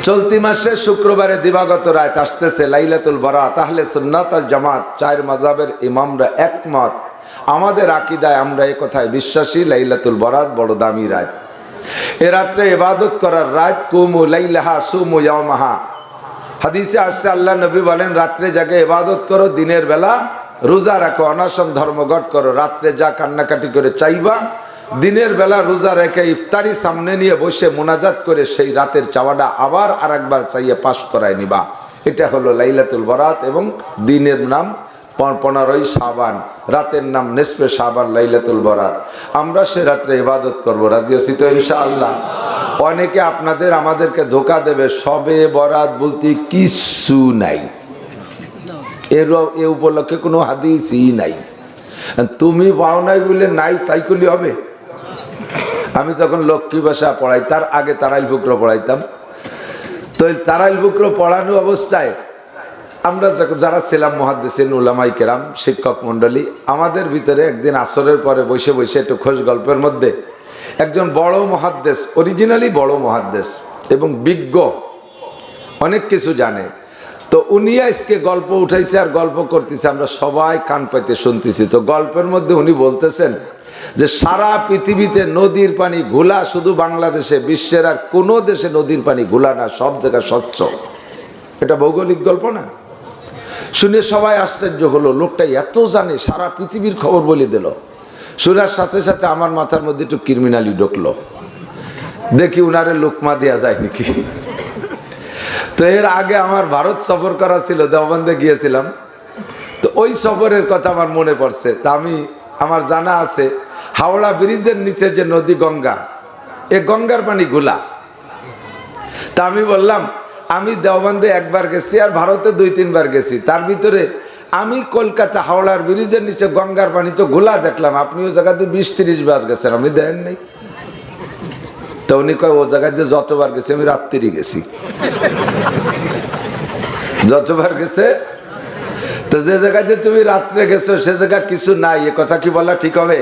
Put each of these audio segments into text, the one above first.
চলতি মাসে শুক্রবারে দিবাগত রাত আসতেছে লাইলাতুল বারাত। আহলে সুন্নাত ওয়াল জামাত চার মাযহাবের ইমামরা একমত, আমাদের আকীদায় আমরা এই কথায় বিশ্বাসী, লাইলাতুল বারাত বড় দামি রাত। এ রাত্রে ইবাদত করার রাত। কুমু লাইলাহা সুমু ইয়াওমাহা। হাদিসে আসছে আল্লাহ নবী বলেন, রাত্রে জাগে ইবাদত করো, দিনের বেলা রোজা রাখো, অনশন ধর্মঘট করো। রাত্রে যা কান্নাকাটি করে চাইবা, দিনের বেলা রোজা রেখে ইফতারি সামনে নিয়ে বসে মোনাজাত করে সেই রাতের চাওয়াটা আবার আরেকবার চাইয়ে পাশ করায় নিবা। এটা হলো লাইলাতুল বারাত এবং দিনের নাম 15ই শাবান, রাতের নাম নিসফে শাবান, লাইলাতুল বারাত। আমরা সে রাত্রে ইবাদত করব, রাজি আছি তো ইনশাআল্লাহ? অনেকে আপনাদের আমাদেরকে ধোঁকা দেবে, সবে বরাত বলতে কিছু নাই, এ উপলক্ষে কোনো হাদিসই নাই। তুমি পাও নাই বলে নাই তাই করলে হবে? আমি তখন লক্ষ্মী ভাষা পড়াই, তার আগে তারাইল ফুকরো পড়াইতাম। তো তারাইল ফুকরো পড়ানো অবস্থায় আমরা যারা ছিলাম মুহাদ্দিসিন উলামায়ে কেরাম, শিক্ষক মণ্ডলী, আমাদের ভিতরে একদিন আসরের পরে বসে বসে একটু খোঁজ গল্পের মধ্যে একজন বড় মুহাদ্দিস, অরিজিনালি বড় মুহাদ্দিস এবং বিজ্ঞ, অনেক কিছু জানে। তো উনি আজকে গল্প উঠাইছে আর গল্প করতেছে, আমরা সবাই কান পাইতে শুনতেছি। তো গল্পের মধ্যে উনি বলতেছেন যে সারা পৃথিবীতে নদীর পানি ঘোলা, শুধু বাংলাদেশে, বিশ্বের আর কোনো দেশে নদীর পানি ঘোলা না, সব জায়গায় স্বচ্ছ। এটা ভৌগোলিক গল্প না? শুনে সবাই আশ্চর্য হলো, লোকটা এত জানে, সারা পৃথিবীর খবর বলে দিল। শোনার সাথে সাথে আমার মাথার মধ্যে একটু ক্রিমিনালি ঢুকলো, দেখি উনারে লোকমা দেওয়া যায় নাকি। তো এর আগে আমার ভারত সফর করা ছিল, দেওবন্দে গিয়েছিলাম। তো ওই সফরের কথা আমার মনে পড়ছে। তা আমার জানা আছে হাওড়া ব্রিজের নিচে যে নদী গঙ্গা, এ গঙ্গার পানি ঘোলা। তা আমি বললাম, আমি দেওবন্দে একবার গেছি আর ভারতে 2-3 বার গেছি, তার ভিতরে আমি কলকাতা হাওড়ার ব্রিজের নিচে গঙ্গার পানি তো ঘোলা দেখলাম, আপনি ও জায়গাতে 20-30 বার গেছেন, আমি দেন নাই। তো উনি কয়, ও জায়গাতে যতবার গেছি আমি রাত্রি গেছি। যতবার গেছে, তো যে জায়গাতে তুমি রাত্রে গেছো সে জায়গা কিছু নাই, এ কথা কি বলা ঠিক হবে?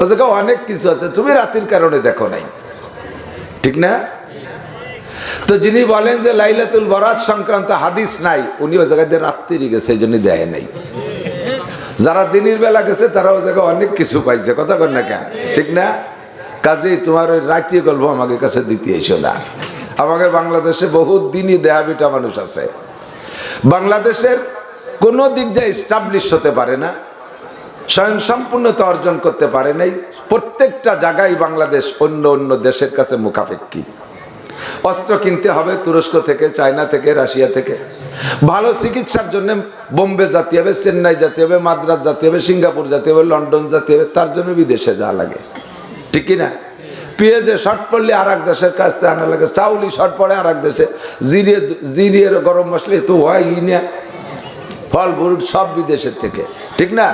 ও জায়গায় অনেক কিছু আছে, তুমি রাতের কারণে দেখো নাই, ঠিক না? তো যিনি বলেন যে লাইলাতুল বারাত সংক্রান্ত হাদিস নাই, উনি ও জায়গাতে রাত্রি গেছে, এই জন্য দেয় নাই। যারা দিনের বেলা গেছে তারা ও জায়গায় অনেক কিছু পাইছে, কথা কর না কেন, ঠিক না? কাজেই তোমার ওই রাত্রি গল্প আমাকে কাছে দিতে এসো না। আমাকে বাংলাদেশে বহুত দিনই দেহাবিটা মানুষ আছে, বাংলাদেশের কোনো দিক দিয়ে এস্টাবলিশ হতে পারে না, স্বয়ং সম্পূর্ণতা অর্জন করতে পারে নাই। প্রত্যেকটা জায়গায় বাংলাদেশ অন্য অন্য দেশের কাছে মুখাপেক্ষী। অস্ত্র কিনতে হবে তুরস্ক থেকে, চায়না থেকে, রাশিয়া থেকে। ভালো চিকিৎসার জন্য বোম্বে যেতে হবে, চেন্নাই যেতে হবে, মাদ্রাজ যেতে হবে, সিঙ্গাপুর যেতে হবে, লন্ডন যেতে হবে, তার জন্য বিদেশে যাওয়া লাগে, ঠিক কিনা? পেঁয়াজে শর্ট পড়লে আর এক দেশের কাছ থেকে আনা লাগে, চাউলি শর্ট পড়ে আর এক দেশে, জিরিয়ে গরম মশলা তো হয় না, ফল ফ্রুট সব বিদেশের থেকে, ঠিক না?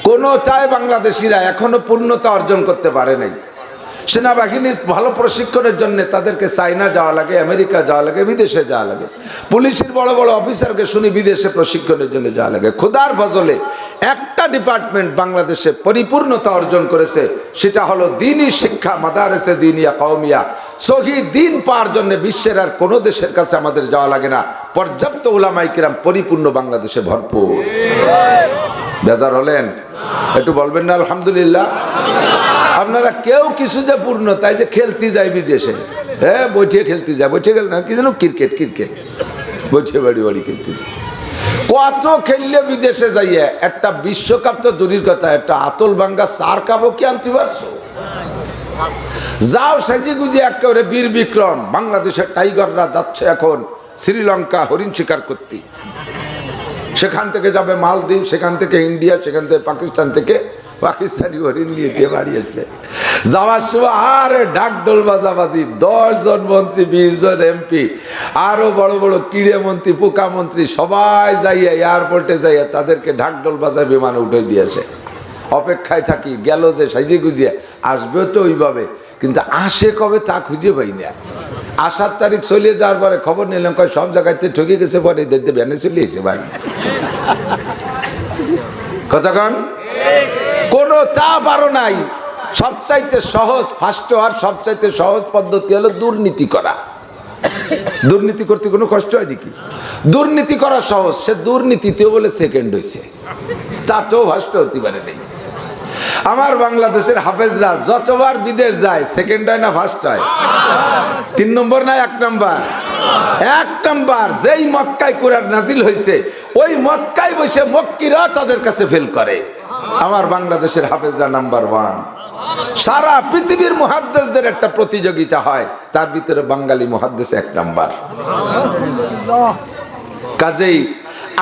কোনোটাই বাংলাদেশিরা এখনো পূর্ণতা অর্জন করতে পারে নাই। সেনাবাহিনীর ভালো প্রশিক্ষণের জন্য তাদেরকে চায়না যাওয়া লাগে, আমেরিকা যাওয়া লাগে, বিদেশে যাওয়া লাগে। পুলিশের বড় বড় অফিসারকে শুনি বিদেশে প্রশিক্ষণের জন্য যাওয়া লাগে। খোদার ফজলে একটা ডিপার্টমেন্ট বাংলাদেশে পরিপূর্ণতা অর্জন করেছে, সেটা হলো দ্বীনি শিক্ষা, মাদারেসে দ্বীনিয়া কওমিয়া। সহি দিন পাওয়ার জন্য বিশ্বের আর কোনো দেশের কাছে আমাদের যাওয়া লাগে না। পর্যাপ্ত উলামায়ে কিরাম পরিপূর্ণ বাংলাদেশে ভরপুর। বেজার হলেন? একটু বলবেন না আলহামদুলিল্লাহ? আপনারা কেউ কিছু যে পূর্ণ, তাই যে খেলতে যায় বিদেশে, হ্যাঁ বৈঠে খেলতে যায়, বৈঠে খেল না কি যেন ক্রিকেট বৈঠে বাড়ি খেলতে যায়। কত খেললে বিদেশে যাইয়ে একটা বিশ্বকাপ তো দূরের কথা, একটা আতল ভাঙ্গা 4 কাপও কি আনতে পারছো? যাও সাজি গুজি একেবারে বীর বিক্রম। বাংলাদেশের টাইগাররা যাচ্ছে এখন শ্রীলঙ্কা হরিণ শিকার করতে, সেখান থেকে যাবে মালদ্বীপ, সেখান থেকে ইন্ডিয়া, সেখান থেকে পাকিস্তানি হরিণ নিয়ে কে বাড়ি আসবে। যাওয়ার সময় আর ঢাকঢোল বাজাবাজি, 10 জন মন্ত্রী, 20 জন এমপি, আরো বড় বড় কিড়ে মন্ত্রী, পোকা মন্ত্রী, সবাই যাইয়া এয়ারপোর্টে যাইয়া তাদেরকে ঢাকঢোল বাজায় বিমানে উঠে দিয়েছে। অপেক্ষায় থাকি, গেল যে সাইজে গুজিয়ে আসবে তো ওইভাবে, কিন্তু আসে কবে তা খুঁজে পাই না। আসার তারিখ চলে যাওয়ার পরে খবর নিলাম, কয় সব জায়গাতে ঠকে গেছে, পরে দেখতে ভ্যানে চলে এসে বাড়ি। কতক্ষণ কোনো চাপ আরো নাই। সবচাইতে সহজ, ফার্স্ট হওয়ার সবচাইতে সহজ পদ্ধতি হলো দুর্নীতি করা। দুর্নীতি করতে কোনো কষ্ট হয় নাকি? দুর্নীতি করা সহজ, সে দুর্নীতিতেও বলে সেকেন্ড হয়েছে, চাচও ভাষ্ট হতে পারে নেই। আমার বাংলাদেশের হাফেজরা যতবার বিদেশ যায় সেকেন্ড হয় না ফার্স্ট হয়? 3 নম্বর না 1 নম্বর? 1 নম্বর। যেই মক্কায় কোরআন নাজিল হয়েছে ওই মক্কায় বসে মক্কিরা তাদের কাছে ফেল করে। আমার বাংলাদেশের হাফেজরা নাম্বার 1। সারা পৃথিবীর মুহাদ্দিসদের একটা প্রতিযোগিতা হয়, তার ভিতরে বাঙালি মুহাদ্দিস 1 নম্বর। কাজেই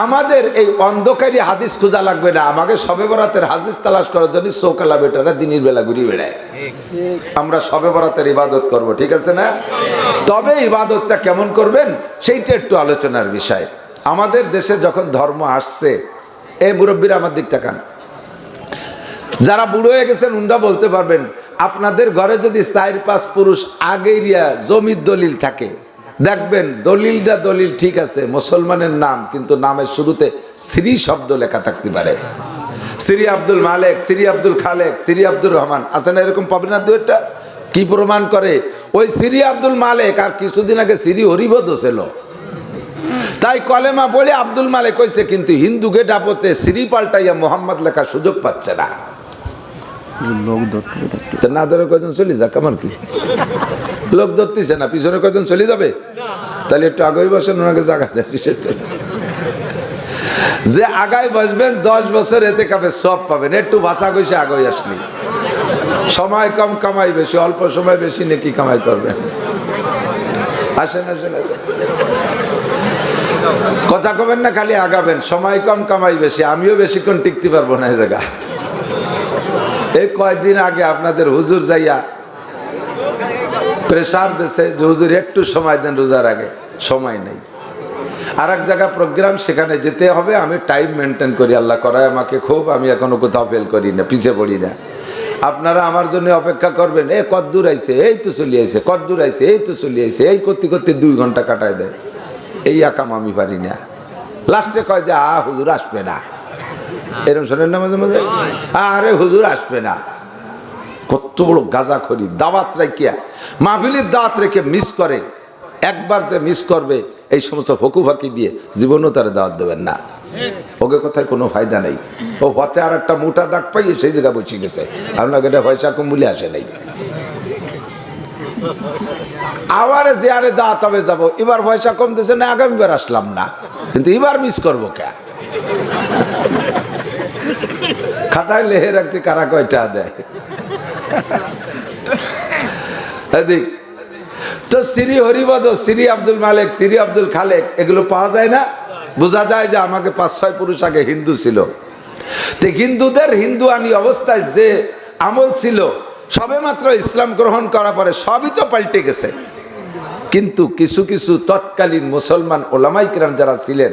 আমাদের এই অন্ধকারী হাদিস খোঁজা লাগবে না, আমাকে শবে বরাতের হাদিস তালাশ করার জন্য সৌকালা বেটারা দিনের বেলা ঘুরে বেড়ায়। আমরা শবে বরাতের ইবাদত করব, ঠিক আছে না? তবে ইবাদতটা কেমন করবেন সেইটা একটু আলোচনার বিষয়। আমাদের দেশে যখন ধর্ম আসছে, এই মুরব্বীরা আমার দিক তাকান, যারা বুড়ো হয়ে গেছেন উনরা বলতে পারবেন, আপনাদের ঘরে যদি 4-5 পুরুষ আগেরিয়া জমির দলিল থাকে, দেখবেন দলিলটা দলিল ঠিক আছে, মুসলমানের নাম, কিন্তু নামের শুরুতে শ্রী শব্দ লেখা থাকতে পারে। শ্রী আব্দুল মালেক, শ্রী আব্দুল খালেক, শ্রী আব্দুর রহমান, আছে না এরকম? পাবেন না দুইটা? কি প্রমাণ করে? ওই শ্রী আব্দুল মালেক আর কিছুদিন আগে শ্রী হরিবোধ ছিল, তাই কলেমা বলে আব্দুল মালেক হয়েছে, কিন্তু হিন্দু গেটাপতে শ্রী পাল্টাইয়া মোহাম্মদ লেখার সুযোগ পাচ্ছে না। না ধরে কয়জন চলে যাক, আমার কি লোক ধরতেছে না, পিছনে কয়জন চলে যাবে? তাহলে একটু আগাই বসেন, ওনাকে জায়গা দেন। যে আগায় বসবেন 10 বছর এতে কাপে সব পাবেন। একটু ভাষা কইসে আগাই আসলি, সময় কম কামাই বেশি, অল্প সময় বেশি নাকি কামাই করবেন। আসেন আসেন, কথা কবেন না, খালি আগাবেন। সময় কম কামাই বেশি, আমিও বেশিক্ষণ টিকতে পারবো না এই জায়গা। এই কয়েকদিন আগে আপনাদের হুজুর যাইয়া প্রেসার দিছে যে হুজুর একটু সময় দেন রোজার আগে, সময় নেই। আর এক জায়গা প্রোগ্রাম, সেখানে যেতে হবে, আমি টাইম মেনটেন করি, আল্লাহ করায় আমাকে খুব, আমি এখনো কোথাও ফেল করি না, পিছিয়ে পড়ি না। আপনারা আমার জন্য অপেক্ষা করবেন, এ কদ্দূর আইছে, এই তো চলে আইছে, কদ্দূর আইছে, এই তো চলে আইছে, এই করতে করতে 2 ঘন্টা কাটায় দেয়। এই আকাম আমি পারি না। লাস্টে কয় যে হুজুর আসবে না, এরকম শোনেন না মাঝে মাঝে? আরে হুজুর আসবে না। কত বড় গাঁজাখড়ি, দাওয়াত রেখে, মাহফিলের দাওয়াত রেখে মিস করে। একবার যে মিস করবে এই সমস্ত ফকু ফাঁকি দিয়ে জীবনও তারা দাওয়াত দেবেন না। ওকে কথায় কোনো ফায়দা নেই। ও হতে আর একটা মোটা দাগ পাইয়ে সেই জায়গায় বসে গেছে, আপনাকে এটা পয়সা কম বলে আসে নাই। আবার যে আরে দাওয়াত হবে যাবো, এবার পয়সা কম দিয়েছে না, আগামীবার আসলাম না, কিন্তু এবার মিস করবো কে? খাতায় লেহে রাখছি কারা কয়টা দেয়। এদিক তো শ্রী হরিবদ, শ্রী আব্দুল মালেক, শ্রী আব্দুল খালেক, এগুলো পাওয়া যায় না। বোঝা যায় যে আমাকে 5-6 পুরুষ আগে হিন্দু ছিল। তো হিন্দুদের হিন্দুয়ানি অবস্থায় যে আমল ছিল, সবে মাত্র ইসলাম গ্রহণ করার পরে সবই তো পাল্টে গেছে। কিন্তু কিছু কিছু তৎকালীন মুসলমান ওলামাই কিরাম যারা ছিলেন,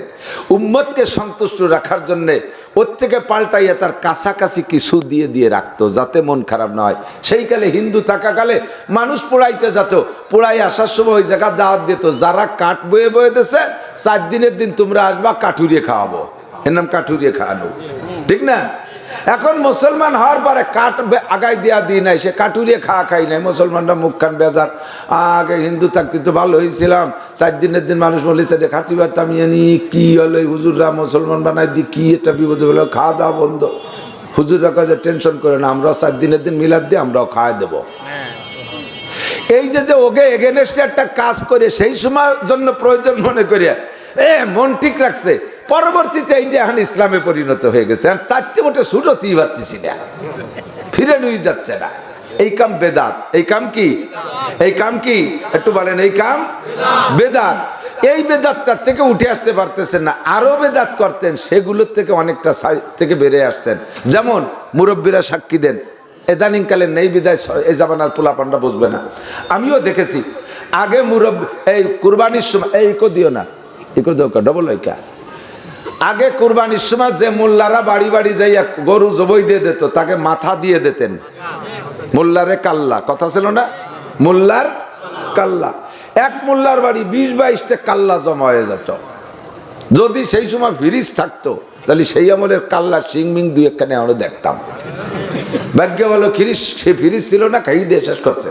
উম্মতকে সন্তুষ্ট রাখার জন্যে ওর থেকে পাল্টাইয়া তার কাছাকাছি কিছু দিয়ে দিয়ে রাখতো, যাতে মন খারাপ না হয়। সেই কালে হিন্দু থাকাকালে মানুষ পোড়াইতে যেত, পোড়াই আসার সময় ওই জায়গা দাওয়াত দিত, যারা কাঠ বয়ে বয়ে দিছে 4 দিনের দিন তোমরা আসবা, কাঠুরিয়ে খাওয়াবো, এর নাম কাঠুরিয়ে খাওয়ানো, ঠিক না? এখন মুসলমান হওয়ার পরে কাঠ আগাই দেওয়া দিই নাই, সে কাঠুরিয়ে খাওয়া খাই নাই। মুসলমানরা মুখখান বেজার, আগে হিন্দু থাকতে তো ভালো হয়েছিলাম, 4 দিনের দিন মানুষ বলেছে খাতি পারতাম, জানি কি হলো হুজুররা মুসলমান বানাই দি, কি এটা বিপদ হলো, খাওয়া দাওয়া বন্ধ। হুজুররা কাজে টেনশন করে না, আমরা 4 দিনের দিন মিলাদ দিয়ে আমরাও খাওয়াই দেবো। এই যে ওকে এগেনস্টে একটা কাজ করে সেই সময়ের জন্য প্রয়োজন মনে করিয়া মন ঠিক রাখছে, পরবর্তীতে এইটা এখন ইসলামে পরিণত হয়ে গেছে। আর তার চেয়ে মোটে সুরতেই পারতেছি না, ফিরে নিয়ে যাচ্ছে না। এই কাম বেদাত। এই কাম কি? এই কাম কি একটু বলেন? এই কাম বেদাত। এই বেদাতটার থেকে উঠে আসতে পারতেছেন না, আরো বেদাত করতেন, সেগুলোর থেকে অনেকটা থেকে বেড়ে আসছেন। যেমন মুরব্বীরা সাক্ষী দেন, এদানিংকালে নেই বিদায় এই জামানার পোলাপানরা বুঝবে না। আমিও দেখেছি আগে মুরব্বী, এই কুরবানির সময়, এই দিও না, ডবল ঐকা, আগে কুরবানির সময় যে মোল্লারা বাড়ি বাড়ি যাইয়া গরু জবই দিয়ে দিত, তাকে মাথা দিয়ে দিতেন। মোল্লারে কাল্লা, কথা ছিল না? মোল্লার কাল্লা। এক মোল্লার বাড়ি 20-22টা কাল্লা জমা হয়ে যেত। যদি সেই সময় ফ্রিজ থাকতো তাহলে সেই আমলের কাল্লা সিংমিং 2-1খানে আমরা দেখতাম। ভাগ্য বলো সে ফ্রিজ ছিল না, খাই দিয়ে শেষ করছে।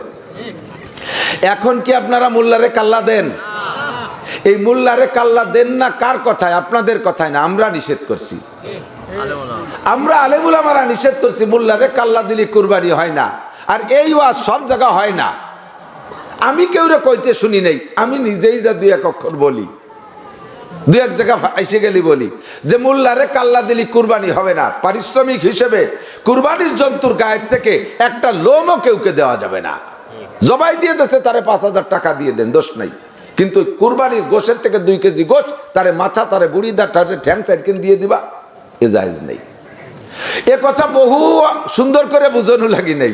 এখন কি আপনারা মোল্লারে কাল্লা দেন? এই মোল্লারে কাল্লা দেন না কার কথায়? আপনাদের কথায় না, আমরা নিষেধ করছি। আমরা আলেমুল আমারা নিষেধ করছি মোল্লারে কাল্লা দিলে কুরবানি হয় না। আর এই ওয়াজ সব জায়গা হয় না, আমি কেউরে কইতে শুনি নাই, আমি নিজেই যা দুই এক অক্ষর বলি, দুই এক জায়গা এসে গেলি বলি যে মোল্লারে কাল্লা দিলি কুরবানি হবে না। পারিশ্রমিক হিসেবে কুরবানির জন্তুর গায়ের থেকে একটা লোমও কেউকে দেওয়া যাবে না। জবাই দিয়ে দেশে তারে 5,000 টাকা দিয়ে দেন, দোষ নাই, কিন্তু কুরবানির গোশের থেকে 2 কেজি গোশ তারে মাথা, তারে বুড়ি দা, তারে ঠ্যাং সাইডকেন দিয়ে দিবা, এ জায়েজ নেই। এ কথা বহু সুন্দর করে বুঝানো লাগি নাই,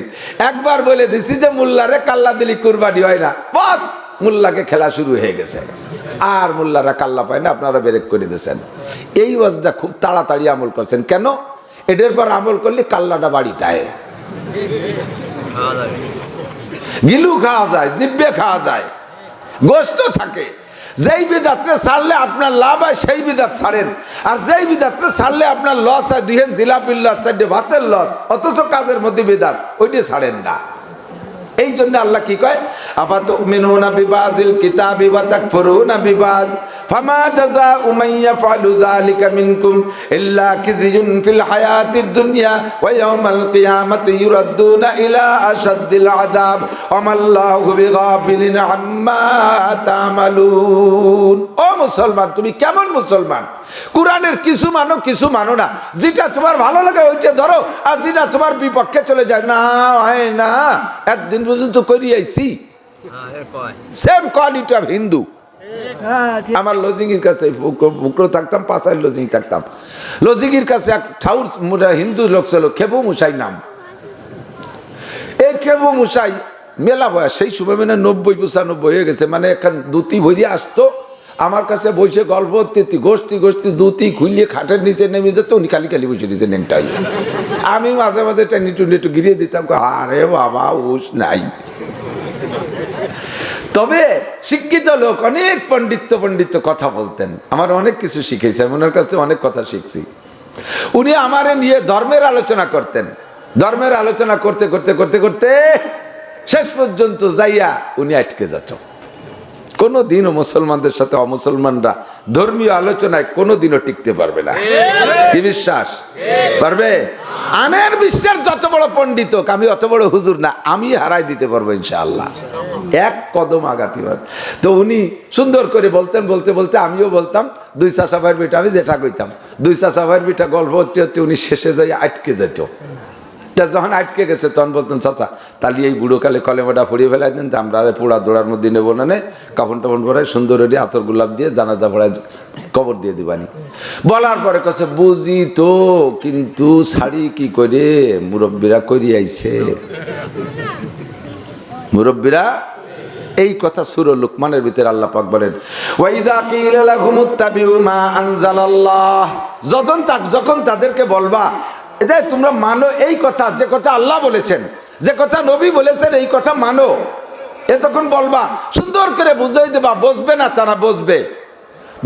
একবার বলে দিছি যে মোল্লারে কাল্লা দিলি কুরবানি হয় না, বাস মোল্লাকে খেলা শুরু হয়ে গেছে। আর মোল্লারা কাল্লা পায় না, আপনারা বেরেক করে দিয়েছেন। এই ওয়াজটা খুব তাড়াতাড়ি আমল করছেন কেন? এটার পর আমল করলে কাল্লাটা বাড়িতে আয়, গিলু খাওয়া যায়, জিব্বে খাওয়া যায়, গোশত থাকে। যেই বিদাতরে ছাড়লে আপনার লাভ হয় সেই বিদাত ছাড়েন, আর যেই বিদাতরে ছাড়লে আপনার লস হয়, দুহেন জিলাপির লস, 4 ভাতের লস, অথচ কাজের মধ্যে বিদাত, ওইটা ছাড়েন না। এই জন্য আল্লাহ কি কয়, আফাতুমিনুনা বিবাযিল কিতাবি ওয়া তাকফুরুনা বিবায ফামা জাযাউ মান ইয়াফআলু যালিকা মিনকুম ইল্লা খিজিয়ুন ফিল হায়াতিদ দুনিয়া ওয়া ইয়াওমাল কিয়ামাতি ইউরাদ্দুনা ইলা আশাদ্দিল আযাব ওয়া মাল্লাহু বিগাফিলিন আম্মা তা'মালুন। ও মুসলমান, তুমি কেমন মুসলমান? কোরআনের কিছু মানো, কিছু মানো না। যেটা তোমার ভালো লাগে ওইটা ধরো, আর যেটা তোমার বিপক্ষে চলে যায় না, হয় না, একদিন পর্যন্ত করি আইছি। Same quality of Hindu. আমার লজিংয়ের কাছে বুকরো থাকতাম, 5 লজিং থাকতাম। লজিংয়ের কাছে এক ঠাউর হিন্দু লোক ছিল, খেবু মুসাই নাম। এই খেবু মুসাই মেলা বয়স, সেই সময় মানে 90-95 হয়ে গেছে, মানে এখন দুতি ভরিয়ে আসতো আমার কাছে বসে গল্প গোষ্ঠী দুতি খুলিয়ে খাটের নিচে নেমে যেত, উনি খালি খালি বসে নিচে নেংটাই। আমি মাঝে মাঝে টেনে টুনে একটু গিরিয়ে দিতাম, আরে বাবা উস নাই। তবে শিক্ষিত লোক, অনেক পণ্ডিত কথা বলতেন, আমার অনেক কিছু শিখেছে, ওনার কাছে অনেক কথা শিখছি। উনি আমারে নিয়ে ধর্মের আলোচনা করতেন, ধর্মের আলোচনা করতে করতে করতে করতে শেষ পর্যন্ত যাইয়া উনি আটকে যেত। কোনোদিনও মুসলমানদের সাথে অমুসলমানরা ধর্মীয় আলোচনায় কোনোদিনও টিকতে পারবে না। কি বিশ্বাস পারবে? আনের বিশ্বের যত বড় পণ্ডিত হোক, আমি অত বড় হুজুর না, আমি হারাই দিতে পারবো ইনশাআল্লাহ, এক কদম আগাতে পারবো। তো উনি সুন্দর করে বলতেন, বলতে বলতে আমিও বলতাম, 2 চাচা ভাইয়ের বেটা, আমি যেটা কইতাম 2 চাচা ভাইয়ের বেটা গল্প হতে হতে উনি শেষে যাই আটকে যেত। তা যখন আটকে গেছে তখন বলতেন, চাচা তাহলে এই বুড়োকালে কলেমাটা ফুরিয়ে ফেলাই দেন, তো আমরা পোড়া দোড়ার মধ্যে নেবো না, কাপড় টাপন পরাই সুন্দর রেডি আতর গোলাপ দিয়ে জানাজা পড়ায় কবর দিয়ে দিবানি। বলার পরে কাছে বুঝি তো, কিন্তু শাড়ি কি করে মুরব্বীরা করি আইছে, মুরব্বীরা এই কথা সূরা লুকমানের ভিতরে আল্লাহ পাক বলেন, ওয়াইদা কিলা লাহুমুত্তাবিউ মা আনজালাল্লাহ, যখন তাদেরকে বলবা এটাই তোমরা মানো এই কথা, যে কথা আল্লাহ বলেছেন, যে কথা নবী বলেছেন, এই কথা মানো। এ তখন বলবা, সুন্দর করে বুঝাই দেবা, বসবে না, তারা বসবে।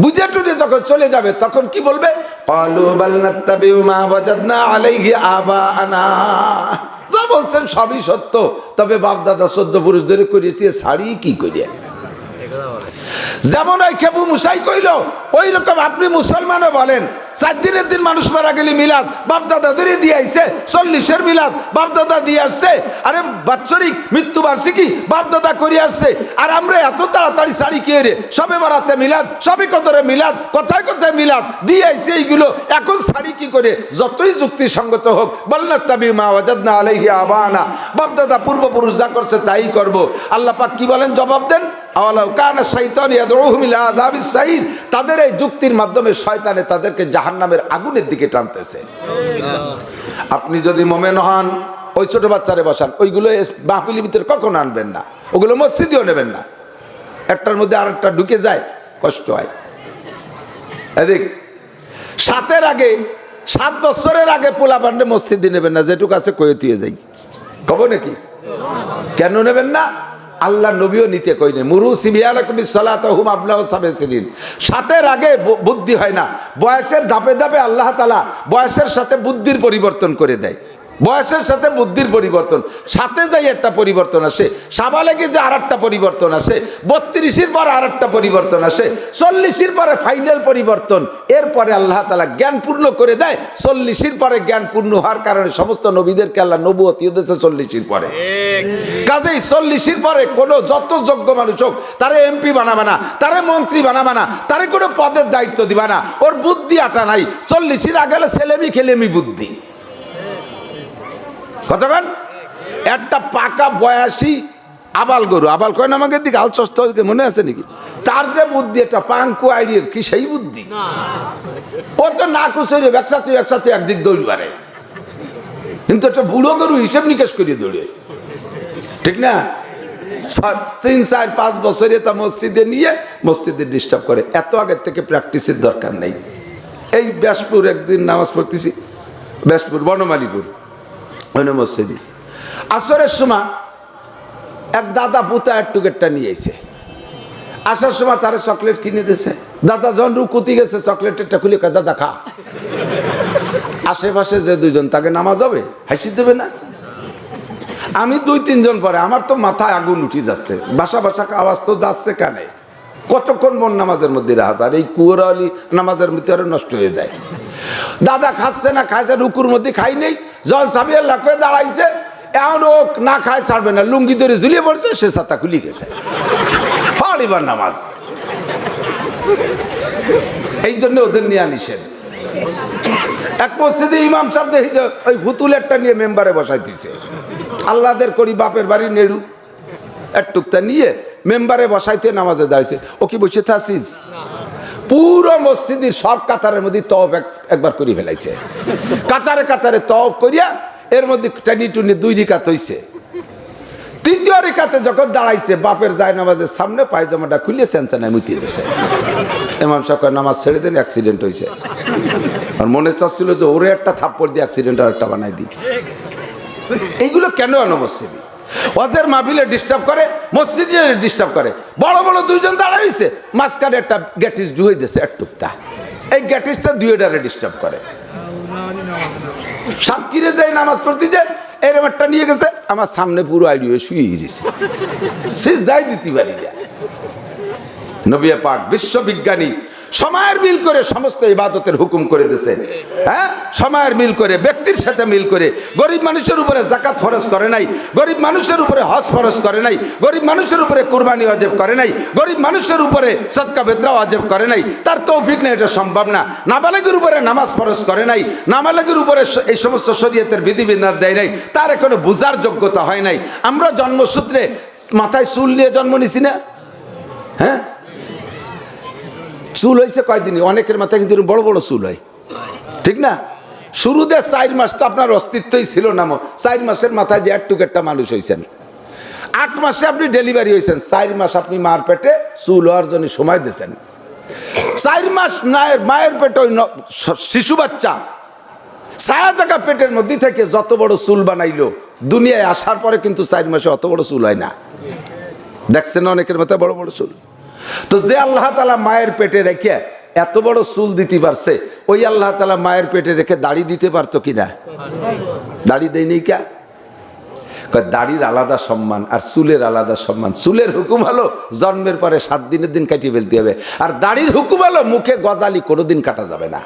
বুঝে টুটে যখন চলে যাবে তখন কি বলবে, ক্বালু বাল নাত্তাবিউ মা ওয়াজাদনা আলাইহি আবানা, যা বলছেন সবই সত্য, তবে বাপ দাদা 14 পুরুষ ধরে করেছি, শাড়ি কি করে। যেমন ওই খেবু মুসাই কইল, ওই রকম আপনি মুসলমানও বলেন, 4 দিনের দিন মানুষ মারা গেলে মিলাদ বাপদাদা ধরে দিয়ে আইছে, 40-এর মিলাদ বাপদাদা দিয়ে আসছে, আরে বাৎসরিক মৃত্যুবার্ষিকী বাপদাদা করে আসছে, আর আমরা এত তাড়াতাড়ি শাড়ি কে রে, সবে বারাতে মিলাদ, সবে কদরে মিলাদ, কথায় কথায় মিলাদ দিয়ে আইছে, এইগুলো এখন শাড়ি কি করে। যতই যুক্তিসঙ্গত হোক, বাল্লাত্তাবি মা ওয়াজাদনা আলাইহি আবানা, বাপদাদা পূর্বপুরুষ যা করছে তাই করব। আল্লাহ পাক কি বলেন, জবাব দেন, আওয়ালাউ কানা শাইতানু ইয়াদউহুম ইলা আযাবিস সাইর, তাদের এই যুক্তির মাধ্যমে শয়তানে তাদেরকে জাহান্নামের আগুনের দিকে টানতেছে। আপনি যদি মোমেন হন, ওই ছোট বাচ্চারে বসান, ওইগুলো মাহফিলের ভিতরে কখনো আনবেন না, ওগুলো মসজিদেও নেবেন না, একটার মধ্যে আরেকটা ঢুকে যায়, কষ্ট হয়। এদিক 7 বছরের আগে পোলা পান্ডে মসজিদে নেবেন না, যেটুকু আছে কয়ে তুই যাই, কব নাকি? কেন নেবেন না? আল্লাহ নবীও নিতে কইনি, মুরু সিবিয়ালাকুম বিসসালাতি হুম আবলাউ সাবিসিনিন। 7-এর আগে বুদ্ধি হয় না, বয়সের ধাপে ধাপে আল্লাহ তাআলা বয়সের সাথে বুদ্ধির পরিবর্তন করে দেয়। বয়সের সাথে বুদ্ধির পরিবর্তন, সাথে যাই একটা পরিবর্তন আসে, সাবালেগে যে আর একটা পরিবর্তন আসে, 32-এর পর আর একটা পরিবর্তন আসে, 40-এর পরে ফাইনাল পরিবর্তন। এরপরে আল্লাহ তাআলা জ্ঞান পূর্ণ করে দেয়। 40-এর পরে জ্ঞান পূর্ণ হওয়ার কারণে সমস্ত নবীদেরকে আল্লাহ নবুয়ত দিয়েছে 40-এর পরে। কাজেই 40-এর পরে কোনো যত যোগ্য মানুষ হোক তারে এমপি বানাবে না, তারে মন্ত্রী বানাবে না, তারে কোনো পদের দায়িত্ব দিবা না, ওর বুদ্ধি আটা নাই। 40-এর আগে ছেলেমি খেলেমি বুদ্ধি। কতক্ষণ একটা পাকা বয়াসী আবাল গরু, আবাল কয় না আমাকে দিকে আল সস্তা মনে আছে নাকি, তার যে বুদ্ধি একটা পাঙ্কু আইডিয়ার কি সেই বুদ্ধি, ও তো না কুচে একসাথে একদিক দৌড় পারে, কিন্তু একটা বুড়ো গরু হিসেব নিকেশ করিয়ে দৌড়ে, ঠিক না? 3, 4, 5 বছরে তা মসজিদে নিয়ে মসজিদে ডিস্টার্ব করে। এত আগের থেকে প্র্যাকটিসের দরকার নেই। এই ব্যাসপুর একদিন নামাজ পড়তেছি, ব্যাসপুর বনমালীপুর মসজিদে, আসরের সময় এক দাদা পুতা এক টুকেটটা নিয়ে এসে আসার সময় তারা চকলেট কিনে দিয়েছে। দাদা যখন রুকুতি গেছে চকলেটেরটা খুলে কয় দাদা খা। আশেপাশে যে দুইজন তাকে নামাজ হবে হাসি দেবে না? আমি 2-3 জন পরে আমার তো মাথায় আগুন উঠে যাচ্ছে, বাসা আওয়াজ তো যাচ্ছে কানে, কতক্ষণ মন নামাজের মধ্যে রাখা যায়, এই কুয়ারি নামাজের মধ্যে আরো নষ্ট হয়ে যায়। দাদা খাচ্ছে না, খাইছে রুকুর মধ্যে খাই নেই, জল সাবিয়ার লাখ করে দাঁড়াইছে, এমন ও না খায় ছাড়বে না, লুঙ্গি ধরে ঝুলিয়ে পড়ছে, সে ছাতা খুলে গেছে, এবার নামাজ। এই জন্য ওদের নিয়ে নিষেধ। এক মসজিদে ইমাম সাহেব দেখি যে ওই হুতুলেরটা নিয়ে মেম্বারে বসাই দিয়েছে, আল্লাহদের করি বাপের বাড়ি নেড়ু একটুকটা নিয়ে মেম্বারে বসাইতে নামাজে দাঁড়িয়েছে। ও কি বসে থাকছিস? পুরো মসজিদের সব কাতারের মধ্যে তওয়াফ একবার করে ফেলাইছে, কাতারে কাতারে তওয়াফ করিয়া এর মধ্যে টানি টুনি 2 রিকাত হইছে। 3য় রিকাতে যখন দাঁড়াইছে বাপের যায় নামাজের সামনে পায়জামাটা খুলে সেনসানায় মুতিয়ে দিয়েছে। ইমাম সাহেব নামাজ ছেড়ে দেন, অ্যাক্সিডেন্ট হয়েছে। আর মনে চাচ্ছিল যে ওরে একটা থাপ্পড় দিয়ে অ্যাক্সিডেন্ট আর একটা বানাই দিই। এইগুলো কেন আনো মসজিদে? ওয়াজের মাহফিলে ডিস্টার্ব করে, মসজিদে ডিস্টার্ব করে। বড় বড় 2 জন দাঁড়াইছে, মাঝখানে একটা গ্যাটিস ডুয়ে দিয়েছে একটুকটা, এই গ্যাটিসটা 2টারে ডিস্টার্ব করে। সাতক্ষীরে যাই নামাজ পড়তে যায়, এরম একটা নিয়ে গেছে আমার সামনে, পুরো আইডিও শুয়ে গেছে, শেষ দায় দিতে পারি না। নবী পাক বিশ্ববিজ্ঞানী সময়ের মিল করে সমস্ত ইবাদতের হুকুম করে দিয়েছে। হ্যাঁ, সময়ের মিল করে, ব্যক্তির সাথে মিল করে। গরিব মানুষের উপরে যাকাত ফরজ করে নাই, গরিব মানুষের উপরে হজ ফরজ করে নাই, গরিব মানুষের উপরে কুরবানি ওয়াজিব করে নাই, গরিব মানুষের উপরে সদকা বিতরা ওয়াজিব করে নাই, তার তৌফিক নেই, এটা সম্ভব না। নাবালেগের উপরে নামাজ ফরজ করে নাই, নাবালেগের উপরে এই সমস্ত শরীয়তের বিধিবিধান দেয় নাই, তার এখনো বুঝার যোগ্যতা হয় নাই। আমরা জন্মসূত্রে মাথায় চুল নিয়ে জন্ম নিছি না? হ্যাঁ, চুল হয়েছে কয়দিনই, অনেকের মাথায় কিন্তু বড় বড় চুল হয়, ঠিক না? শুরুতে 4 মাস তো আপনার অস্তিত্বই ছিল না, 4 মাসের মাথায় যে একটা মানুষ হয়েছেন। 8 মাসে আপনি ডেলিভারি হয়েছেন, 4 মাস আপনি মার পেটে চুল হওয়ার জন্য সময় দিয়েছেন। 4 মাস মায়ের পেটে ওই শিশু বাচ্চা ছায়া জায়গা পেটের মধ্যে থেকে যত বড় চুল বানাইলো, দুনিয়ায় আসার পরে কিন্তু 4 মাসে অত বড় চুল হয় না। দেখছেন অনেকের মাথায় বড় বড় চুল। তো যে আল্লাহ তাআলা মায়ের পেটে রেখে এত বড় চুল দিতে পারছে, ওই আল্লাহ তাআলা মায়ের পেটে রেখে দাড়ি দিতে পারতো কিনা? দাড়ি দেয়নি কে? দাড়ির আলাদা সম্মান আর চুলের আলাদা সম্মান। চুলের হুকুম হলো জন্মের পরে 7 দিনের দিন কাটিয়ে ফেলতে হবে, আর দাড়ির হুকুম হলো মুখে গজালি কোনোদিন কাটা যাবে না।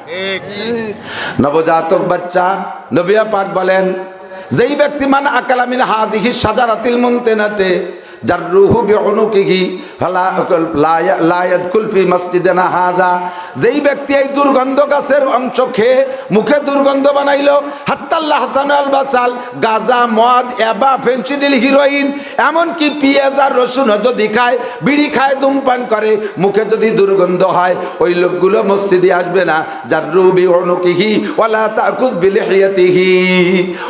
নবজাতক বাচ্চা, নবী পাক বলেন, যেই ব্যক্তি মান আকালা মিন হাযিহি শাজারাতিল মুনতিনাতে জাররুহু বিউনুকিহি লা ইয়াদখুল ফি মসজিদিনা হাযা, যেই ব্যক্তি এই দুর্গন্ধ গাছের অংশ খেয়ে মুখে দুর্গন্ধ বানাইলো, হাত্তাল্লাহ হাসান আল বাসাল, গাঁজা, মদ, এবা, ফেনসিডিল, হিরোইন, এমনকি পেঁয়াজ আর রসুন যদি খায়, বিড়ি খায়, ধূমপান করে, মুখে যদি দুর্গন্ধ হয়, ওই লোকগুলো মসজিদে আসবে না। জাররুহু বিউনুকিহি ওয়ালা তাকুজ বিলিহিয়াতিহি,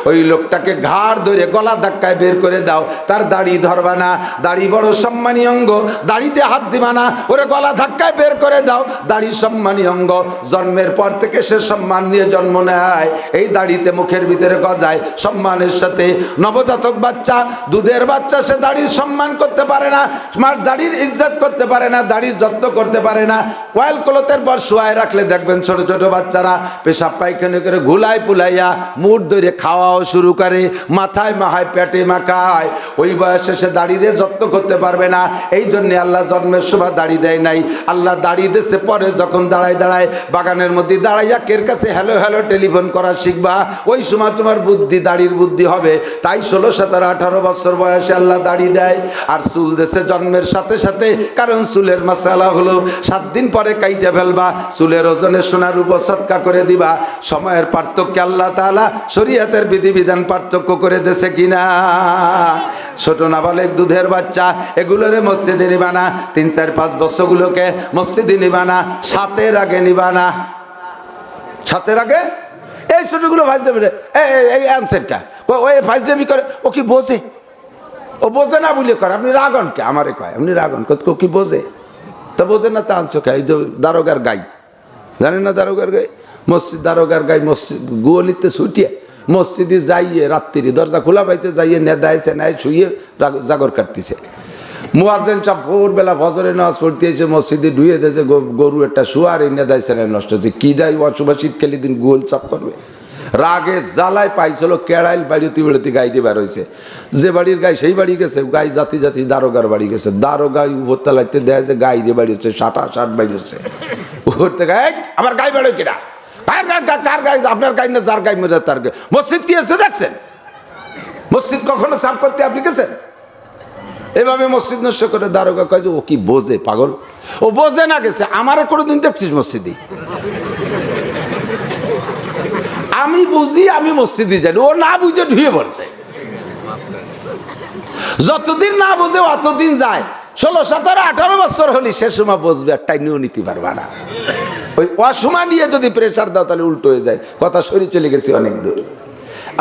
ওই লোকটাকে ঘাড় ধরে গলা ধাক্কায় বের করে দাও, তার দাড়ি ধরবা না, দাড়ি বড় সম্মানী অঙ্গ, দাড়িতে হাত দিবা না, ওরে গলা ধাক্কায় বের করে দাও। দাড়ি সম্মানী অঙ্গ, জন্মের পর থেকে সে সম্মান নিয়ে জন্ম নেয়, এই দাড়িতে মুখের ভিতরে গজায় সম্মানের সাথে। নবজাতক বাচ্চা, দুধের বাচ্চা, সে দাড়ির সম্মান করতে পারে না, মার দাড়ির ইজ্জত করতে পারে না, দাড়ির যত্ন করতে পারে না। ওয়াইল ক্লথের পর শুয়ায় রাখলে দেখবেন ছোট ছোট বাচ্চারা পেশাব পায়খানা করে ঘুলাই পুলাইয়া মুঠ ধরে খাওয়াও শুরু করে, মাথায় মাহায় পেটে মাখায়। ওই বয়সে সে দাড়িরে যত্ন করতে পারবে না। এই জন্যে আল্লাহ জন্মের সময় দাড়ি দেয় নাই, আল্লাহ দাড়ি দিয়েছে পরে, যখন দাঁড়ায় দাঁড়ায় বাগানের মধ্যে দাঁড়াইয়া কের কাছে হ্যালো হ্যালো টেলিফোন করা শিখবা, ওই সময় তোমার বুদ্ধি, দাড়ির বুদ্ধি হবে। তাই 16, 17, 18 বছর বয়সে আল্লাহ দাড়ি দেয়। আর চুল দেশে জন্মের সাথে সাথে, কারণ চুলের মাসালা হলো 7 দিন পরে কাইটে ফেলবা, চুলের ওজনে সোনার উপর সৎকা করে দিবা। সময়ের পার্থক্য আল্লাহ তাআলা শরীয়তের বিধিবিধান পার্থক্য করে দেশে কিনা। ছোট নাবালেক, দুধের বাচ্চা, এগুলোরে মসজিদে নিবা না। 3, 4, 5 বছরগুলোকে মসজিদে নিবা না, 7-এর আগে নিবা না। 7-এর আগে এই ছোটগুলো ফাইজলামি, এই অ্যান্সার কা ওই ফাইজলামি করে, ও কি বোঝে? ও বোঝে না বলে করে। আপনি রাগন কে? আমারে কয় আপনি রাগন, ও কি বোঝে? তা বোঝে না তা আনছো খাই। দারোগার গাই, জানেন না দারোগার গাই? মসজিদ দারোগার গাই মসজিদ গোয়ালিতে ছুটিয়ে মসজিদে যাইয়ে রাত্রি দরজা খোলা পাইছে, যাইয়ে নেদাইছে, নেয় শুয়ে জাগর কাটতেছে। মুয়াজ্জিন সাহেব ভোরবেলা ফজরে নামাজ পড়তে এসে মসজিদে ঢুয়ে দিয়েছে, গরু একটা শুয়ার এই নেদাইছে, নষ্ট হচ্ছে। কিডাই অশুভা শীতকালী দিন গোল চাপ করবে। রাগে জ্বালায় পাইছিল কেড়াইল বাড়িতে বেড়াতে গাইতে বের হয়েছে। যে বাড়ির গাই সেই বাড়ি গেছে, গাই জাতি জাতি দারোগার বাড়ি গেছে। দারোগাই উপরতলাইতে দেয় যে গাই রে বাড়ি হচ্ছে, 60 বাড়ি হচ্ছে। ওর থেকে আমার গাই বেড়োয় কিনা? কার গাই? আপনার গাই না, যার গাই মজা তার গাই। মসজিদ কি হচ্ছে দেখছেন? মসজিদ কখনো সাফ করতে আপনি গেছেন? এভাবে মসজিদ নষ্ট করে দারোগা কয় যে ও কি বোঝে? পাগল, ও বোঝে না। গেছে আমারে কোনোদিন দেখছিস মসজিদে? আমি বুঝি, আমি মসজিদে জানি, ও না বুঝে ঢুয়ে পড়ছে। যতদিন না বুঝে অতদিন যায়। 16, 17, 18 বছর হলি সে সময় বুঝবে, আর টাইনিও নিতে পারবা না। ওই অসময় নিয়ে যদি প্রেশার দাও তাহলে উল্টো হয়ে যায়। কথা সরি চলে গেছি অনেক দূর।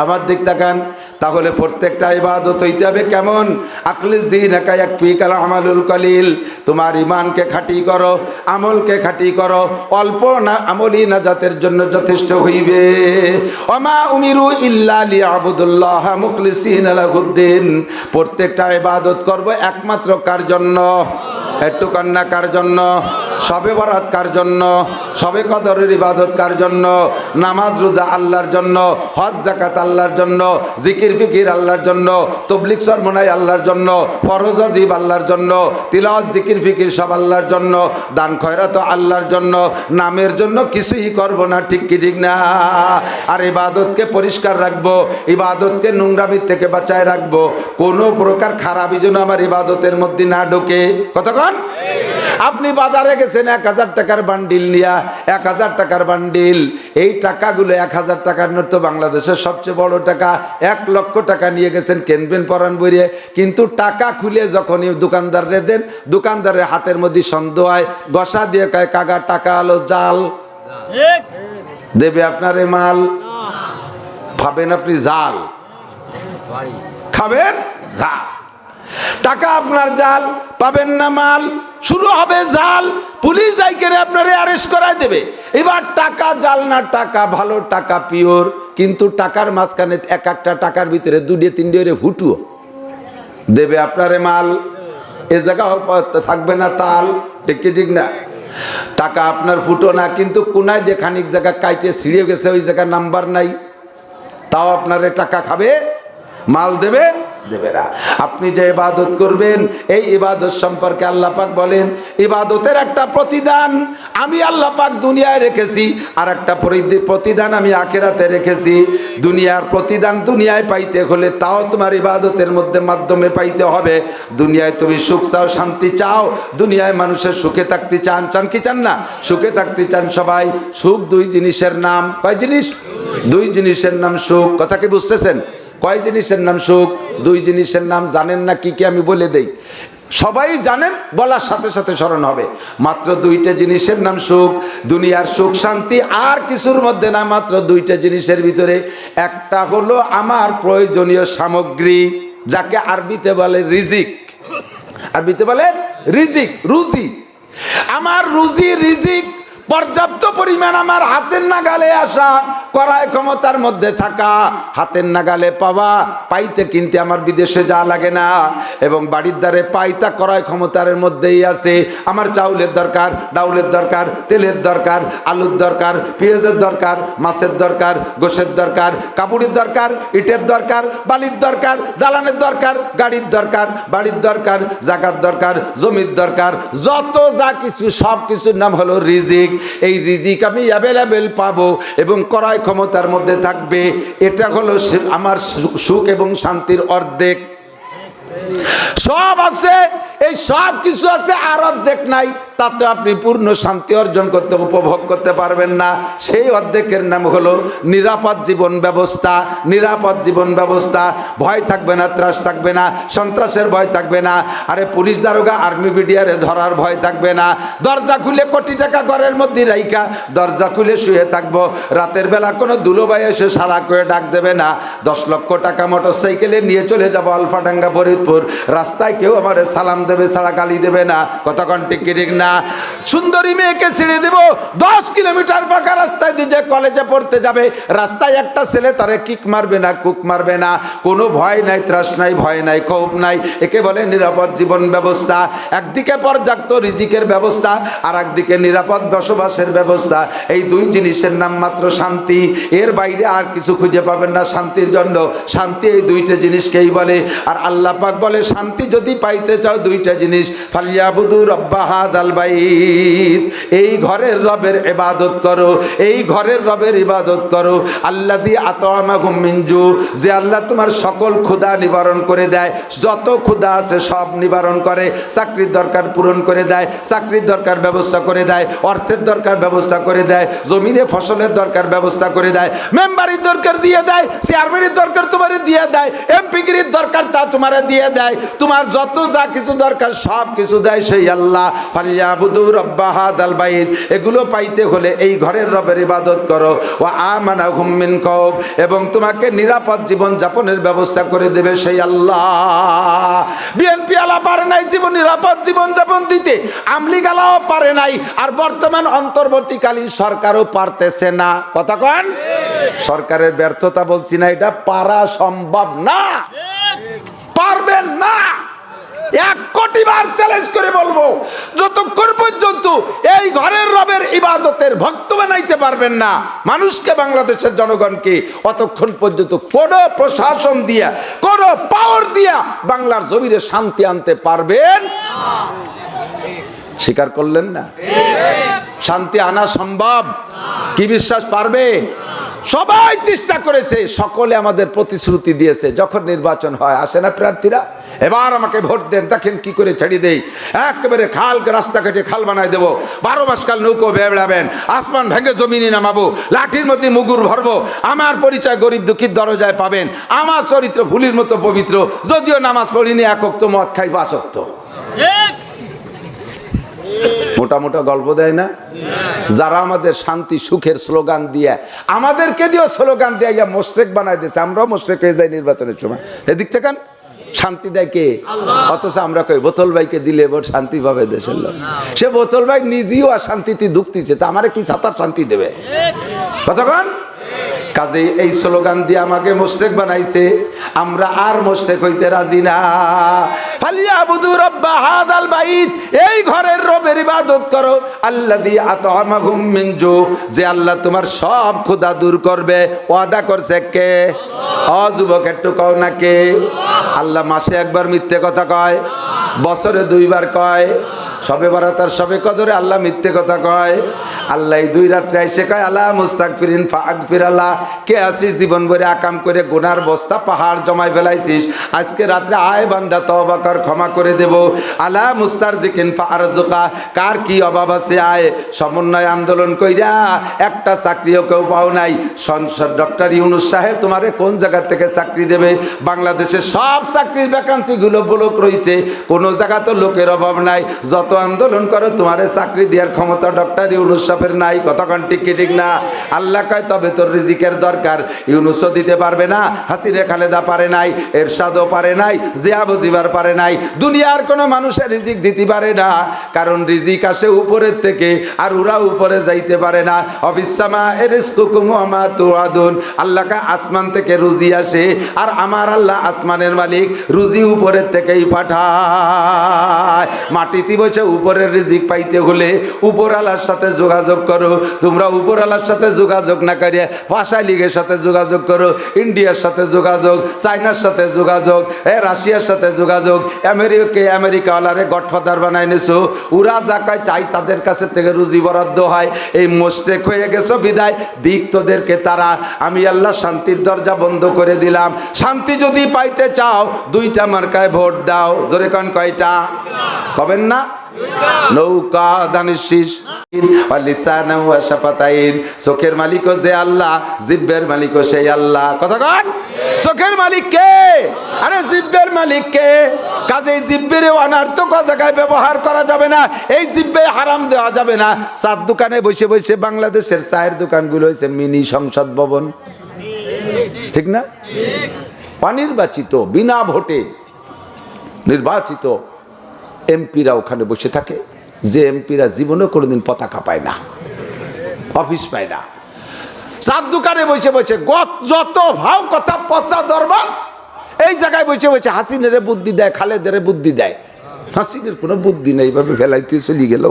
আমার দিক তাকান। তাহলে প্রত্যেকটা ইবাদত হইতে হবে কেমন? আখলিস দীনাকা ইয়াকফিকাল আমালুল কলিল। তোমার ঈমানকে খাঁটি করো, আমলকে খাঁটি করো, অল্প না আমলই নাজাতের জন্য যথেষ্ট হইবে। ওমা উমিরু ইল্লা লিয়াবুদুল্লাহ মুখলিসিনা লাহুদ্দিন। প্রত্যেকটা ইবাদত করব একমাত্র কার জন্য? একটু কন্যা কার জন্য? সবে বরাত কার জন্য? সবে কদরের ইবাদত কার জন্য? নামাজ রোজা আল্লাহর জন্য, হজ যাকাত আল্লাহর জন্য, জিকির ফিকির আল্লাহর জন্য, তবলিগ সরমনাই আল্লাহর জন্য, ফরজ ওয়াজিব আল্লাহর জন্য, তিলাওয়াত জিকির ফিকির সব আল্লাহর জন্য, দান খয়রাত আল্লাহর জন্য। নামের জন্য কিছুই করব না, ঠিক কি ঠিক না? আর ইবাদতকে পরিষ্কার রাখবো, ইবাদতকে নোংরামির থেকে বাঁচায় রাখবো। কোনো প্রকার খারাপই যেন আমার ইবাদতের মধ্যে না ঢোকে। কতক্ষণ? আপনি বাজারে গেছেন 1000 টাকার বান্ডিল নিয়া, 1000 টাকার বান্ডিল। এই টাকাগুলো 1000 টাকার নোট তো বাংলাদেশের সবচেয়ে বড় টাকা। 1 লক্ষ টাকা নিয়ে গেছেন, কিনবেন পরান বইয়ে, কিন্তু টাকা খুলে যখনই দোকানদারে দেন, দোকানদারের হাতের মধ্যে সন্দেহ হয়, গসা দিয়ে কয় কাকা টাকা আলো জাল দেবে আপনারে মাল। ভাবেন আপনি জাল, খাবেন জাল। টাকা আপনার জাল, পাবেন না মাল, শুরু হবে জাল। পুলিশ যাই করে আপনারে অ্যারেস্ট করাই দেবে। এবার টাকা জাল না, টাকা ভালো, টাকা পিওর, কিন্তু টাকার মাঝখানে এক একটা টাকার ভিতরে 2-3 ফুটুও দেবে আপনারে মাল। এ জায়গা থাকবে না তাল, ঠিক কি ঠিক না? টাকা আপনার ফুটো না, কিন্তু কোনায় যে খানিক জায়গা কাইটে ছিঁড়ে গেছে, ওই জায়গার নাম্বার নাই, তাও আপনারে টাকা খাবে, মাল দেবে দেবে না। আপনি যে ইবাদত করবেন, এই ইবাদত সম্পর্কে আল্লাহ পাক বলেন, ইবাদতের একটা প্রতিদান আমি আল্লাহ পাক দুনিয়ায় রেখেছি, আর একটা প্রতিদান আমি আখিরাতে রেখেছি। দুনিয়ার প্রতিদান দুনিয়ায় পাইতে হলে তাও তোমার ইবাদতের মধ্যে মাধ্যমে পাইতে হবে। দুনিয়ায় তুমি সুখ চাও, শান্তি চাও, দুনিয়ায় মানুষের সুখে থাকতে চান, চান কি চান না? সুখে থাকতে চান সবাই। সুখ 2 জিনিসের নাম। কয় জিনিস? 2 জিনিসের নাম সুখ। কথা কি বুঝতেছেন? কয় জিনিসের নাম সুখ? 2 জিনিসের নাম। জানেন না কি কি? আমি বলে দেই, সবাই জানেন, বলার সাথে সাথে স্মরণ হবে। মাত্র 2টা জিনিসের নাম সুখ। দুনিয়ার সুখ শান্তি আর কিছুর মধ্যে না, মাত্র 2টা জিনিসের ভিতরে। একটা হলো আমার প্রয়োজনীয় সামগ্রী, যাকে আরবিতে বলে রিজিক। আরবিতে বলে রিজিক, রুজি। আমার রুজি রিজিক পর্যাপ্ত পরিমাণ আমার হাতের নাগালে আসা, ক্রয় ক্ষমতার মধ্যে থাকা, হাতের নাগালে পাওয়া, পাইতে কিনতে আমার বিদেশে যাওয়া লাগে না, এবং বাড়ির দ্বারে পাইতা ক্রয় ক্ষমতার মধ্যেই আছে। আমার চাউলের দরকার, ডাউলের দরকার, তেলের দরকার, আলুর দরকার, পেঁয়াজের দরকার, মাছের দরকার, গোশের দরকার, কাপড়ের দরকার, ইটের দরকার, বালির দরকার, জ্বালানের দরকার, গাড়ির দরকার, বাড়ির দরকার, জাকাত দরকার, জমির দরকার, যত যা কিছু সব কিছুর নাম হলো রিজিক। এই রিজিক আমি অ্যাভেলেবেল পাবো এবং ক্রয় ক্ষমতার মধ্যে থাকবে। এটা হলো আমার সুখ এবং শান্তির অর্ধেক। সব আছে, এই সব কিছু আছে আর অর্ধেক নাই, তাতে আপনি পূর্ণ শান্তি অর্জন করতে, উপভোগ করতে পারবেন না। সেই অর্ধেকের নাম হলো নিরাপদ জীবন ব্যবস্থা। নিরাপদ জীবন ব্যবস্থা, ভয় থাকবে না, ত্রাস থাকবে না, সন্ত্রাসের ভয় থাকবে না, আরে পুলিশ দারোগা আর্মি বিডিআরে ধরার ভয় থাকবে না। দরজা খুলে কোটি টাকা ঘরের মধ্যে রাইখা দরজা খুলে শুয়ে থাকবো, রাতের বেলা কোনো দুলোভাই এসে সারা করে ডাক দেবে না। 10 লক্ষ টাকা মোটর সাইকেলে নিয়ে চলে যাবো আলফাডাঙ্গা ফরিদপুর, রাস্তায় কেউ আমার সালাম দেবে ছাড়া গালি দেবে না। কতক্ষণ টিকিট না, সুন্দরী মেয়েকে ছেড়ে দেব 10 কিলোমিটার ফাঁকা রাস্তায় দিয়ে কলেজে পড়তে যাবে, রাস্তায় একটা ছেলে তারে কিক মারবে না, কুক মারবে না, কোনো ভয় নাই, ত্রাস নাই, ভয় নাই, ক্ষোভ নাই। একে বলে নিরাপদ জীবন ব্যবস্থা। একদিকে পর্যাপ্ত রিজিকের ব্যবস্থা, আর একদিকে নিরাপদ বসবাসের ব্যবস্থা। এই দুই জিনিসের নাম মাত্র শান্তি। এর বাইরে আর কিছু খুঁজে পাবেন না শান্তির জন্য। শান্তি এই দুইটা জিনিসকেই বলে। আর আল্লাহ পাক বলে শান্তি যদি পাইতে চাও দুইটা জিনিস, ফালিয়াবুদু রাব্বা হাযাল বাইত, এই ঘরের রবের ইবাদত করো, এই ঘরের রবের ইবাদত করো। আল্লাযী আত'আমাহুম মিন জু, যে আল্লাহ তোমার সকল ক্ষুধা নিবারণ করে দেয়, যত ক্ষুধা আছে সব নিবারণ করে। চাকরির দরকার পূরণ করে দেয়, চাকরির দরকার ব্যবস্থা করে দেয়, অর্থের দরকার ব্যবস্থা করে দেয়, জমিনে ফসলের দরকার ব্যবস্থা করে দেয়, মেম্বারির দরকার দিয়ে দেয়, চেয়ারম্যানের দরকার তোমারে দিয়ে দেয়, এমপিগিরির দরকার তা তোমারে দিয়ে দেয়, তোমার যত যা কিছু দরকার সব কিছু দেয় সেই আল্লাহ। ফালিয়াবুদু রাব্বা হাযাল বাইত, এগুলো পাইতে হলে এই ঘরের রবের ইবাদত করো। ওয়া আমানাহুম মিন খাউফ, এবং তোমাকে নিরাপদ জীবন যাপনের ব্যবস্থা করে দেবে সেই আল্লাহ। বিএনপি আলা পারে নাই জীবন নিরাপদ জীবন যাপন দিতে, আমলিগ আলাও পারে নাই, আর বর্তমান অন্তর্বর্তীকালীন সরকারও পারতেছে না। কথা কন, সরকারের ব্যর্থতা বলছি না, এটা পারা সম্ভব না, পারবেন না। 1 কোটি বার চ্যালেঞ্জ করে বলবো, যতক্ষণ পর্যন্ত এই ঘরের রবের ইবাদতের ভক্ত বানাইতে পারবেন না মানুষকে, বাংলাদেশের জনগণকে, অতক্ষণ পর্যন্ত কোনো প্রশাসন দিয়া, কোনো পাওয়ার দিয়া বাংলার জমিনে শান্তি আনতে পারবেন না। স্বীকার করলেন না? শান্তি আনা সম্ভব কি? বিশ্বাস পারবে? সবাই চেষ্টা করেছে, সকলে আমাদের প্রতিশ্রুতি দিয়েছে। যখন নির্বাচন হয়, আসে না প্রার্থীরা, এবার আমাকে ভোট দেন, দেখেন কি করে ছেড়ে দেই, একেবারে খাল রাস্তা কেটে খাল বানাই দেবো, 12 মাস কাল নৌকো বেড়াবেন, আসমান ভেঙে জমিনে নামাবো, লাঠির মধ্যে মুগুর ভরবো, আমার পরিচয় গরিব দুঃখীর দরজায় পাবেন, আমার চরিত্র ফুলির মতো পবিত্র, যদিও নামাজ পড়িনি, একক তো মদ খাই 5 ওয়াক্ত। মোটা মোটা গল্প দেয় না? যারা আমাদের শান্তি সুখের স্লোগান দিয়ে, আমাদেরকে দিয়েও স্লোগান দিয়ে মোশরেক বানাই দিয়েছে, আমরাও মোশরেক হয়ে যাই নির্বাচনের সময়। এদিক থেকে শান্তি দেয় কে? অথচ আমরা কই বোতল ভাইকে দিলে ভোট শান্তি পাবে দেশের লোক। সে বোতল ভাই নিজেও আর শান্তিতে দুঃখতিছে, তা আমারে কি ছাতার শান্তি দেবে? কতক্ষণ কাজে এই স্লোগান দিয়ে আমাকে মুশরিক বানাইছে, আমরা আর মুশরিক হইতে রাজি না। ফালিয়াবুদু রাব্বা হাযাল বাইত, এই ঘরের রবের ইবাদত করো। আল্লাযী আত'আমাহুম মিন জু, যে আল্লাহ তোমার সব ক্ষুধা দূর করবে, ওয়াদা করছে কে? যুবক একটু কও না কে? আল্লাহ মাসে একবার মিথ্যে কথা কয়, বছরে 2 বার কয়, সবে বরাত আর সবে কদরে আল্লাহ মিথ্যে কথা কয়। আল্লাহ 2 রাত্রে এসে কয় আল্লাহ মুস্তাগফিরিন ফাগফির, আল্লাহ কে আসিস জীবন ভরে আকাম করে গুনার বস্তা পাহাড় জমাই ফেলাইছিস, আজকে রাত্রে আয় বান্দা তওবা কর, ক্ষমা করে দেব। আল্লাহ মুস্তারজিকিন ফারজুকা, কার কি অভাব আছে আয়। সমন্বয় আন্দোলন কইরা একটা চাকরিও কেউ পাও নাই। সংসদ ডক্টর ইউনূস সাহেব তোমারে কোন জায়গা থেকে চাকরি দেবে? বাংলাদেশের সব চাকরির ভ্যাকান্সিগুলো ব্লক রয়েছে, কোন কোনো জায়গা তো লোকের অভাব নাই, যত আন্দোলন করো তোমারে চাকরি দেওয়ার ক্ষমতা ডক্টর ইউনুস সাহেবের নাই, কতক্ষণ ঠিক কি ঠিক না? আল্লাহ কয় তবে তোর রিজিকের দরকার, ইউনুসও দিতে পারবে না, হাসিনা খালেদা পারে নাই, এরশাদও পারে নাই, জিয়া মুজিবার পারে নাই, দুনিয়ার কোনো মানুষের রিজিক দিতে পারে না, কারণ রিজিক আসে উপরের থেকে, আর ওরা উপরে যাইতে পারে না। অবিসামা এরিজকুকুম ওয়া মা তুআদুন, আল্লাহ কা আসমান থেকে রুজি আসে, আর আমার আল্লাহ আসমানের মালিক, রুজি উপরের থেকেই পাঠায়। মাটিতে বসে উপরের রিজিক পাইতে হলে উপরওয়ালার সাথে যোগাযোগ করো। তোমরা উপরওয়ালার সাথে যোগাযোগ না করিয়া ভাষা লীগের সাথে যোগাযোগ করো, ইন্ডিয়ার সাথে যোগাযোগ, চায়নার সাথে যোগাযোগ, রাশিয়ার সাথে যোগাযোগ, আমেরিকাওয়ালারে গডফাদার বানাই নিছো, ওরা যা কয় চাই তাদের কাছে থেকে রুজি বরাদ্দ হয়। এই মোস্টেক হয়ে গেছো বিদায় দিক তোদেরকে তারা। আমি আল্লাহ শান্তির দরজা বন্ধ করে দিলাম। শান্তি যদি পাইতে চাও দুইটা মার্কায় ভোট দাও। জোরে কন কয়টা? কবেন না? নৌকা দানিশিস চোখের মালিকও যে আল্লাহ, জিব্বের মালিকও সেই আল্লাহ। কথা কন, চোখের মালিক কে? আরে জিব্বের মালিক কে? কাজে জিব্বের অনার্থক জায়গায় ব্যবহার করা যাবে না, এই জিব্বে হারাম দেওয়া যাবে না। চার দোকানে বসে বসে বাংলাদেশের চায়ের দোকানগুলো হয়েছে মিনি সংসদ ভবন, ঠিক না? অনির্বাচিত বিনা ভোটে নির্বাচিত এমপিরা ওখানে বসে থাকে, যে এমপিরা জীবনে কোনোদিন পতাকা পায় না, অফিস পায় না। চার দোকানে বসে বসে যত ভাও কথা পচা দরবার, এই জায়গায় বসে বসে হাসিনের বুদ্ধি দেয়, খালেদের বুদ্ধি দেয়। হাসিনের কোনো বুদ্ধি নেই, এইভাবে ফেলাইতে চলে গেল।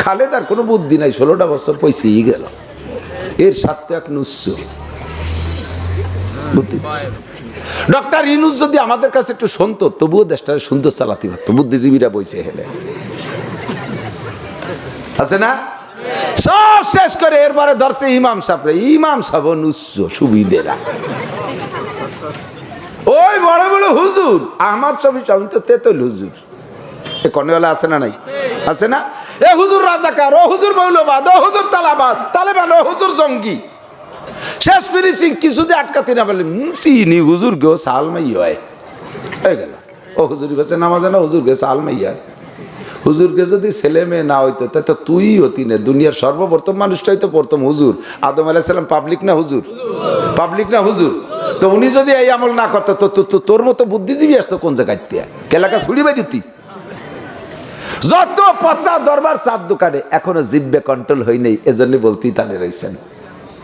খালেদার কোনো বুদ্ধি নাই, 16টা বছর পয়সেই গেল। এর সাথে এক নুস্য বুদ্ধি। ডক্টর ইউনূস যদি আমাদের কাছে একটু শুনতো, তবুও দেশটারে সুন্দর চালাতে পারত। বুদ্ধিজীবীরা বইছে হেলে আছে না, সব শেষ করে এরপরে ধরছে ইমাম সাহেবরে। ইমাম সাহেব নুস্য সুবিধেরা, ওই বড় বড় হুজুর আহমদ শফি আমি তো তেতল হুজুর, এ কর্নেওয়ালা আছে না নাই? আছে না? এ হুজুর রাজাকার, ও হুজুর মৌলবাদ, ও হুজুর তালেবান, ও হুজুর জঙ্গি। শেষ ফিনিশিং কিছু দিয়ে আটকাতে না পারলে চিনি হুজুর গো সালমাই হয় হয়ে গেল। ও হুজুর কাছে নামাজ না, হুজুর গে সালমাই হয়। হুজুরকে যদি ছেলে মেয়ে না হইতো তা তো তুই হতি না। দুনিয়ার সর্বপ্রথম মানুষটাই তো প্রথম হুজুর। আদম আলাইহিস সালাম পাবলিক না হুজুর? পাবলিক না হুজুর? তো উনি যদি এই আমল না করতো তো তোর মতো বুদ্ধিজীবী আসতো কোন জায়গায়? কেলাকা ছুড়ি বাইতি। যত পচা দরবার চার দোকানে, এখনো জিব্বে কন্ট্রোল হয় নাই, এজন্য বলতেই তালে রয়েছেন।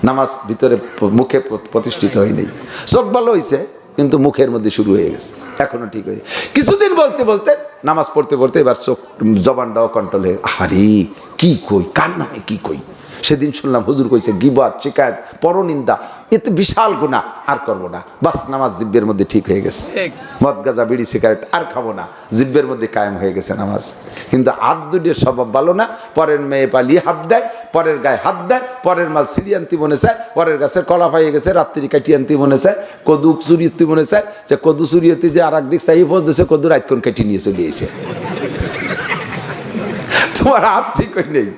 নামাজ ভিতরে মুখে প্রতিষ্ঠিত হয় নাই, চোখ ভালো হয়েছে কিন্তু মুখের মধ্যে শুরু হয়ে গেছে, এখনো ঠিক হয়ে। কিছুদিন বলতে বলতে নামাজ পড়তে পড়তে এবার চোখ জবানটাও কন্ট্রোল হয়ে, আরে কি কই, কার নামে কি কই। সেদিন শুনলাম হুজুর কইছে গিবত, শিকায়ত, পরনিন্দা এতে বিশাল গুনাহ, আর করবো না। বাস নামাজ জিব্বের মধ্যে ঠিক হয়ে গেছে। মদ গাঁজা বিড়ি সিগারেট আর খাবো না, জিব্বের মধ্যে কায়েম হয়ে গেছে নামাজ। কিন্তু হাত দুটির স্বভাব ভালো না। পরের মেয়ে পালিয়ে হাত দেয়, পরের গায়ে হাত দেয়, পরের মাল সিরিয়ে আনতে মনে চায়, পরের গাছের কলা পাইয়ে গেছে রাত্রি কাটিয়ে আনতে মনে চায়, কদু চুরিয়ে মনে চায়, যে কদু চুরিয়েতে যে আর একদিক চাই ফোজ দিয়েছে, কদু রাতক্ষণ কাটিয়ে নিয়ে চলে এসে। তোমার হাত ঠিক হয়ে নেই,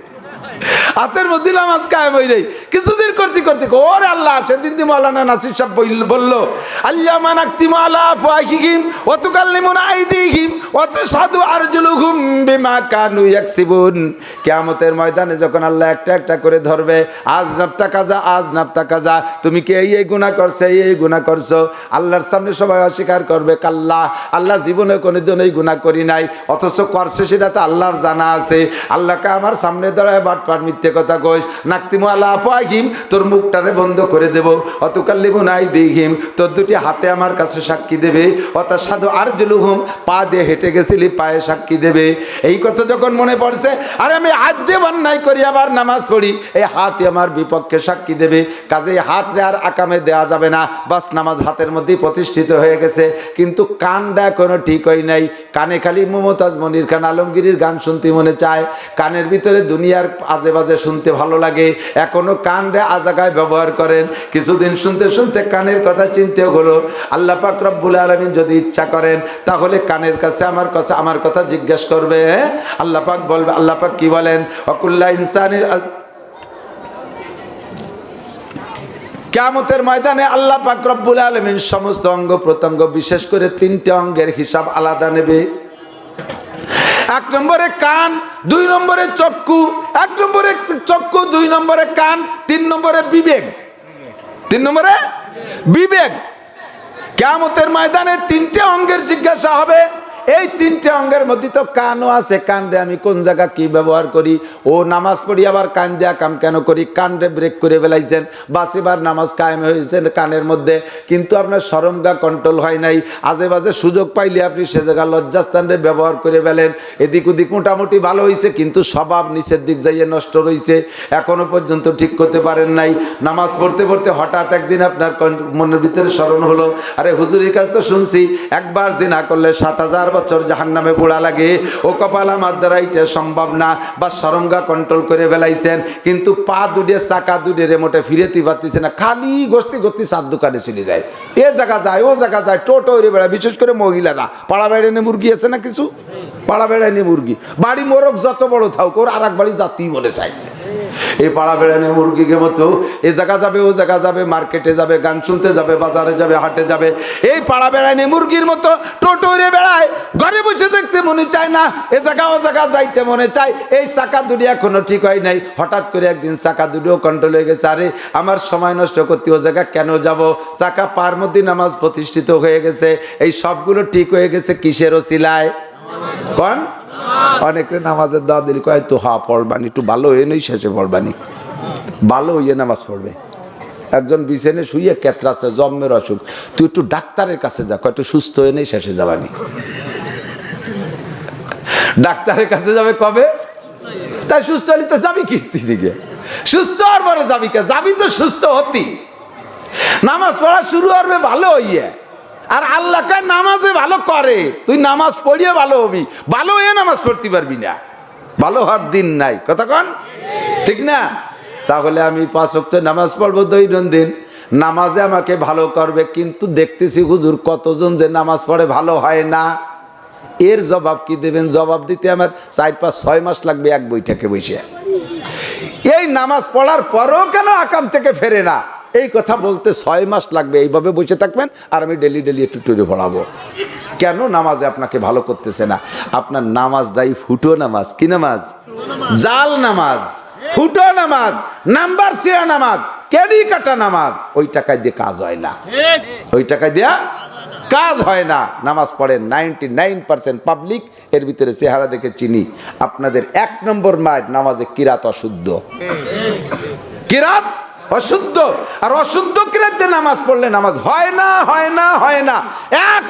হাতের মধ্যে নামাজ কায়েম হই নাই। কিছুদিন করতে করতে ওরে আল্লাহ, সেদিন দি মাওলানা নাসির সাহেব বললো আল্লাহ মানাক্তিমু আলা আফওয়াহিহিম ওয়া তুকাল্লিমুনা আইদিহিম ওয়া তাশহাদু আরজুলুহুম বিমা কানু ইয়াকসিবুন। কিয়ামতের ময়দানে যখন আল্লাহ একটা একটা করে ধরবে, আজ নাফতা কাজা, আজ নাফতা কাজা, তুমি কি এই গুনাহ করছো, এই গুনাহ করছো, আল্লাহর সামনে সবাই অস্বীকার করবে কাল্লা, আল্লাহ জীবনে কোনোদিন এই গুনাহ করি নাই, অথচ করছে সেটা তো আল্লাহর জানা আছে। আল্লাহকে আমার সামনে দাঁড়ায় বাটপার মিথ্যে কথা কইস, নাকতিমু আলা আফওয়াহিহিম, তোর মুখটারে বন্ধ করে দেব, অতুকাল্লিমুনা আইদিহিম, তোর দুটি হাতে আমার কাছে সাক্ষী দেবে, অতাশহাদু আরজুলুহুম, পা দিয়ে হেঁটে গেছিলি পায়ে সাক্ষী দেবে। এই কথা যখন মনে পড়ছে, আরে আমি হাত দিয়ে অন্যায় করি আবার নামাজ পড়ি, এই হাতই আমার বিপক্ষে সাক্ষী দেবে, কাজেই হাতরে আর আকামে দেওয়া যাবে না। বাস নামাজ হাতের মধ্যেই প্রতিষ্ঠিত হয়ে গেছে। কিন্তু কানটা কোনো ঠিক হয় নাই, কানে খালি মমতাজ মনির খান আলমগীরের গান শুনতে মনে চায়, কানের ভিতরে দুনিয়ার আজে বাজে শুনতে ভালো লাগে, এখনো কানরে আজাগায় ব্যবহার করেন। কিছুদিন শুনতে শুনতে কানের কথা চিনতে হলো। আল্লাহ পাক রব্বুল আলামিন যদি ইচ্ছা করেন তাহলে কানের কাছে আমার কথা জিজ্ঞেস করবে। আল্লাহ পাক বলবে, আল্লাহ পাক কি বলেন, ওয়াকুল্লা ইনসানির, কিয়ামতের ময়দানে আল্লাহ পাক রব্বুল আলামিন সমস্ত অঙ্গ প্রত্যঙ্গ বিশেষ করে 3টে অঙ্গের হিসাব আলাদা নেবে। এক নম্বরে কান, 2 নম্বরে চক্ষু, 1 নম্বরে চক্ষু, 2 নম্বরে কান, 3 নম্বরে বিবেক। 3 নম্বরে বিবেক। কিয়ামতের ময়দানে 3টে অঙ্গের জিজ্ঞাসা হবে। এই 3টে অঙ্গের মধ্যে তো কানও আছে। কানরে আমি কোন জায়গা কি ব্যবহার করি, ও নামাজ পড়ি আবার কান দেয়া কাম কেন করি, কানরে ব্রেক করে ফেলাইছেন, বাস এবার নামাজ কায়েম হয়েছে কানের মধ্যে, কিন্তু আপনার শরমগা কন্ট্রোল হয় নাই। আজে বাজে সুযোগ পাইলে আপনি সে জায়গা লজ্জাস্থানরে ব্যবহার করে ফেলেন। এদিক ওদিক মোটামুটি ভালো হয়েছে, কিন্তু স্বভাব নিচের দিক যাইয়ে নষ্ট রয়েছে, এখনো পর্যন্ত ঠিক করতে পারেন নাই। নামাজ পড়তে পড়তে হঠাৎ একদিন আপনার মনের ভিতরে স্মরণ হলো, আরে হুজুরের কাছে তো শুনছি একবার জিনা করলে 7000 বছর জাহান্নামে পোড়া লাগে, ও কপাল আমার দ্বারা এটা সম্ভব না, বা শরমগা কন্ট্রোল করে ফেলাইছেন, কিন্তু পা দুটে চাকা দুটে রেমোটে ফিরেতে পারতেছে না, খালি গস্তি গস্তি চার দোকানে চলে যায়, এ জায়গা যায় ও জায়গা যায়, টোটো উড়ে বেড়ায়। বিশেষ করে মহিলারা পাড়া বেড়াইনে মুরগি আছে না কিছু, পাড়া বেড়াইনে মুরগি, বাড়ি মোরগ যত বড় থাক ওর আর এক বাড়ি জাতিই বলে চাই। এই পাড়া বেড়ানে মুরগিকে মতো এ জায়গা যাবে ও জায়গা যাবে, মার্কেটে যাবে, গান শুনতে যাবে, বাজারে যাবে, হাটে যাবে, এই পাড়া বেড়ানে মুরগির মতো টোটো উড়ে বেড়ায়, ঘরে বসে দেখতে মনে চায় না, এ জায়গা ও জায়গা যাইতে মনে চায়। এই চাকা দুটি এখনো ঠিক হয় নাই, হঠাৎ করে একদিন চাকা দুটিও কন্ট্রোল হয়ে গেছে, আরে আমার সময় নষ্ট করতে ও জায়গা কেন যাব, চাকা পার মধ্যে নামাজ প্রতিষ্ঠিত হয়ে গেছে। এই সবগুলো ঠিক হয়ে গেছে কিসের ওসিলায়? কোন অনেকে নামাজের দাওয়া দিল, কয় তো হা পড়বানি, একটু ভালো হয়ে নেই শেষে পড়বানি, ভালো হইয়ে নামাজ পড়বে। একজন বিছানে শুয়ে কেতরাছে, জন্মের অসুখ, তুই একটু ডাক্তারের কাছে যা, কয় একটু সুস্থ হয়ে নেই শেষে যাবানি। ডাক্তারের কাছে যাবে কবে? তাই সুস্থ হলে তো যাবি কি, দিকে সুস্থ আর পরে যাবি কে, যাবি তো সুস্থ হতি। নামাজ পড়া শুরু করবে ভালো হইয়ে, আর আল্লাহকে নামাজে ভালো করে, তুই নামাজ পড়িয়ে ভালো হবি, ভালো হয়ে নামাজ পড়তে পারবি না, ভালো হওয়ার দিন নাই, কথা কন ঠিক না? তাহলে আমি 5 ওয়াক্ত নামাজ পড়বো দৈনন্দিন, নামাজে আমাকে ভালো করবে, কিন্তু দেখতেছি হুজুর কতজন যে নামাজ পড়ে ভালো হয় না, এর জবাব কি দেবেন? জবাব দিতে আমার 4-5-6 মাস লাগবে এক বৈঠকে বসে। এই নামাজ পড়ার পরও কেন আকাম থেকে ফেরে না, এই কথা বলতে 6 মাস লাগবে। এইভাবে বসে থাকবেন আর আমি ডেলি ডেলি একটু টুরে পড়াবো। কেন নামাজে আপনাকে ভালো করতেছে না? আপনার নামাজটাই ফুটো নামাজ। কি নামাজ? জাল নামাজ, ফুটো নামাজ, নাম্বার সিরা নামাজ, কেডি কাটা নামাজ। ওই টাকায় দিয়ে কাজ হয় না, ওই টাকায় দেয়া কাজ হয় না। নামাজ পড়ে 99% পাবলিক, এর ভিতরে চেহারা দেখে চিনি। আপনাদের 1 নম্বর মায়ের নামাজে কিরাত অশুদ্ধ, কিরাত অশুদ্ধ। আর অশুদ্ধ কিরাত দিয়ে নামাজ পড়লে নামাজ হয় না, হয় না, হয় না।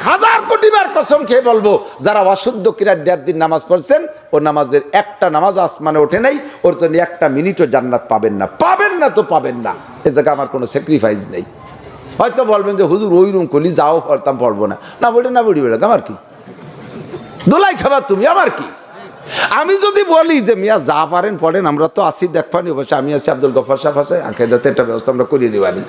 1000 কোটি বার কসম খেয়ে বলবো, যারা অশুদ্ধ কিরাত দেওয়ার দিন নামাজ পড়ছেন, ও নামাজের একটা নামাজ আসমানে ওঠে নাই, ওর জন্য 1 মিনিটও জান্নাত পাবেন না, পাবেন না তো পাবেন না। এ জায়গায় আমার কোনো স্যাক্রিফাইস নেই। হয়তো বলবেন যে হুজুর ওই রুম করলি যাও পড়তাম, পড়বো না, না বলি না বলি বেড়া, আমার কি দোলাই খাবার তুমি, আমার কি? আমি যদি বলি যে মিয়া যা পারেন পড়েন, আমরা তো আসি দেখবানি, অবশ্য আমি আছি, আব্দুল গফর সাহেব আছে, আখেরাতে একটা ব্যবস্থা আমরা করিয়ে নিবানি,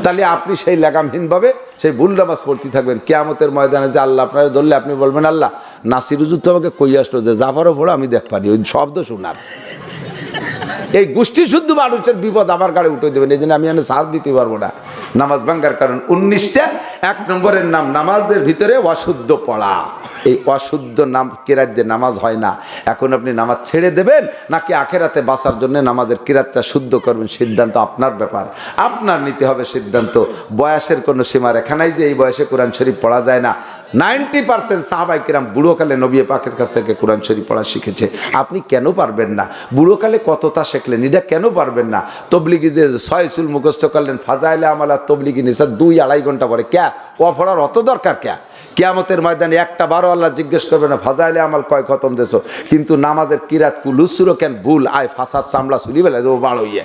তাহলে আপনি সেই লাগামহীনভাবে সেই ভুল নামাজ পড়তে থাকবেন। কিয়ামতের ময়দানে যে আল্লাহ আপনারা ধরলে আপনি বলবেন, আল্লাহ নাসির হুজুর তো আমাকে কই আসলো যে যা পারো পড়ো, আমি দেখবানি, ওই শব্দ শোনার। এই গোষ্ঠী শুদ্ধ মানুষের বিপদ আমার গাড়ি উঠে দেবেন, এই জন্য আমি সাথ দিতে পারবো না নামাজ ভাঙ্গার কারণ 19টা। 1 নম্বরের নাম নামাজের ভিতরে অশুদ্ধ পড়া। এই অশুদ্ধ নাম কিরাত দিয়ে নামাজ হয় না। এখন আপনি নামাজ ছেড়ে দেবেন নাকি আখেরাতে বাঁচার জন্য নামাজের কিরাতটা শুদ্ধ করবেন, সিদ্ধান্ত আপনার ব্যাপার, আপনার নিতে হবে সিদ্ধান্ত। বয়সের কোনো সীমারেখা নাই যে এই বয়সে কোরআন শরীফ পড়া যায় না। 90% সাহাবায়ে কিরাম বুড়োকালে নবী পাকের কাছ থেকে কোরআন শরীফ পড়া শিখেছে। আপনি কেন পারবেন না? বুড়োকালে কতটা শিখলেন, এটা কেন পারবেন না? তবলিগি যে 6 সুল মুখস্থ করলেন, ফাজাইলে আমালা তবলিগি নিসার 2-2.5 ঘন্টা পরে ক্যা ও পড়ার অত দরকার ক্যা? কিয়ামতের ময়দানে একটা বারো আল্লাহ জিজ্ঞেস করবে না ফাজাইলে আমাল কয় খতম দেছো, কিন্তু নামাজের কিরাত কুলুসুরো কেন ভুল আয় ফাঁসার চামড়া চুরি বেলা দেবো বাড়ো ইয়ে,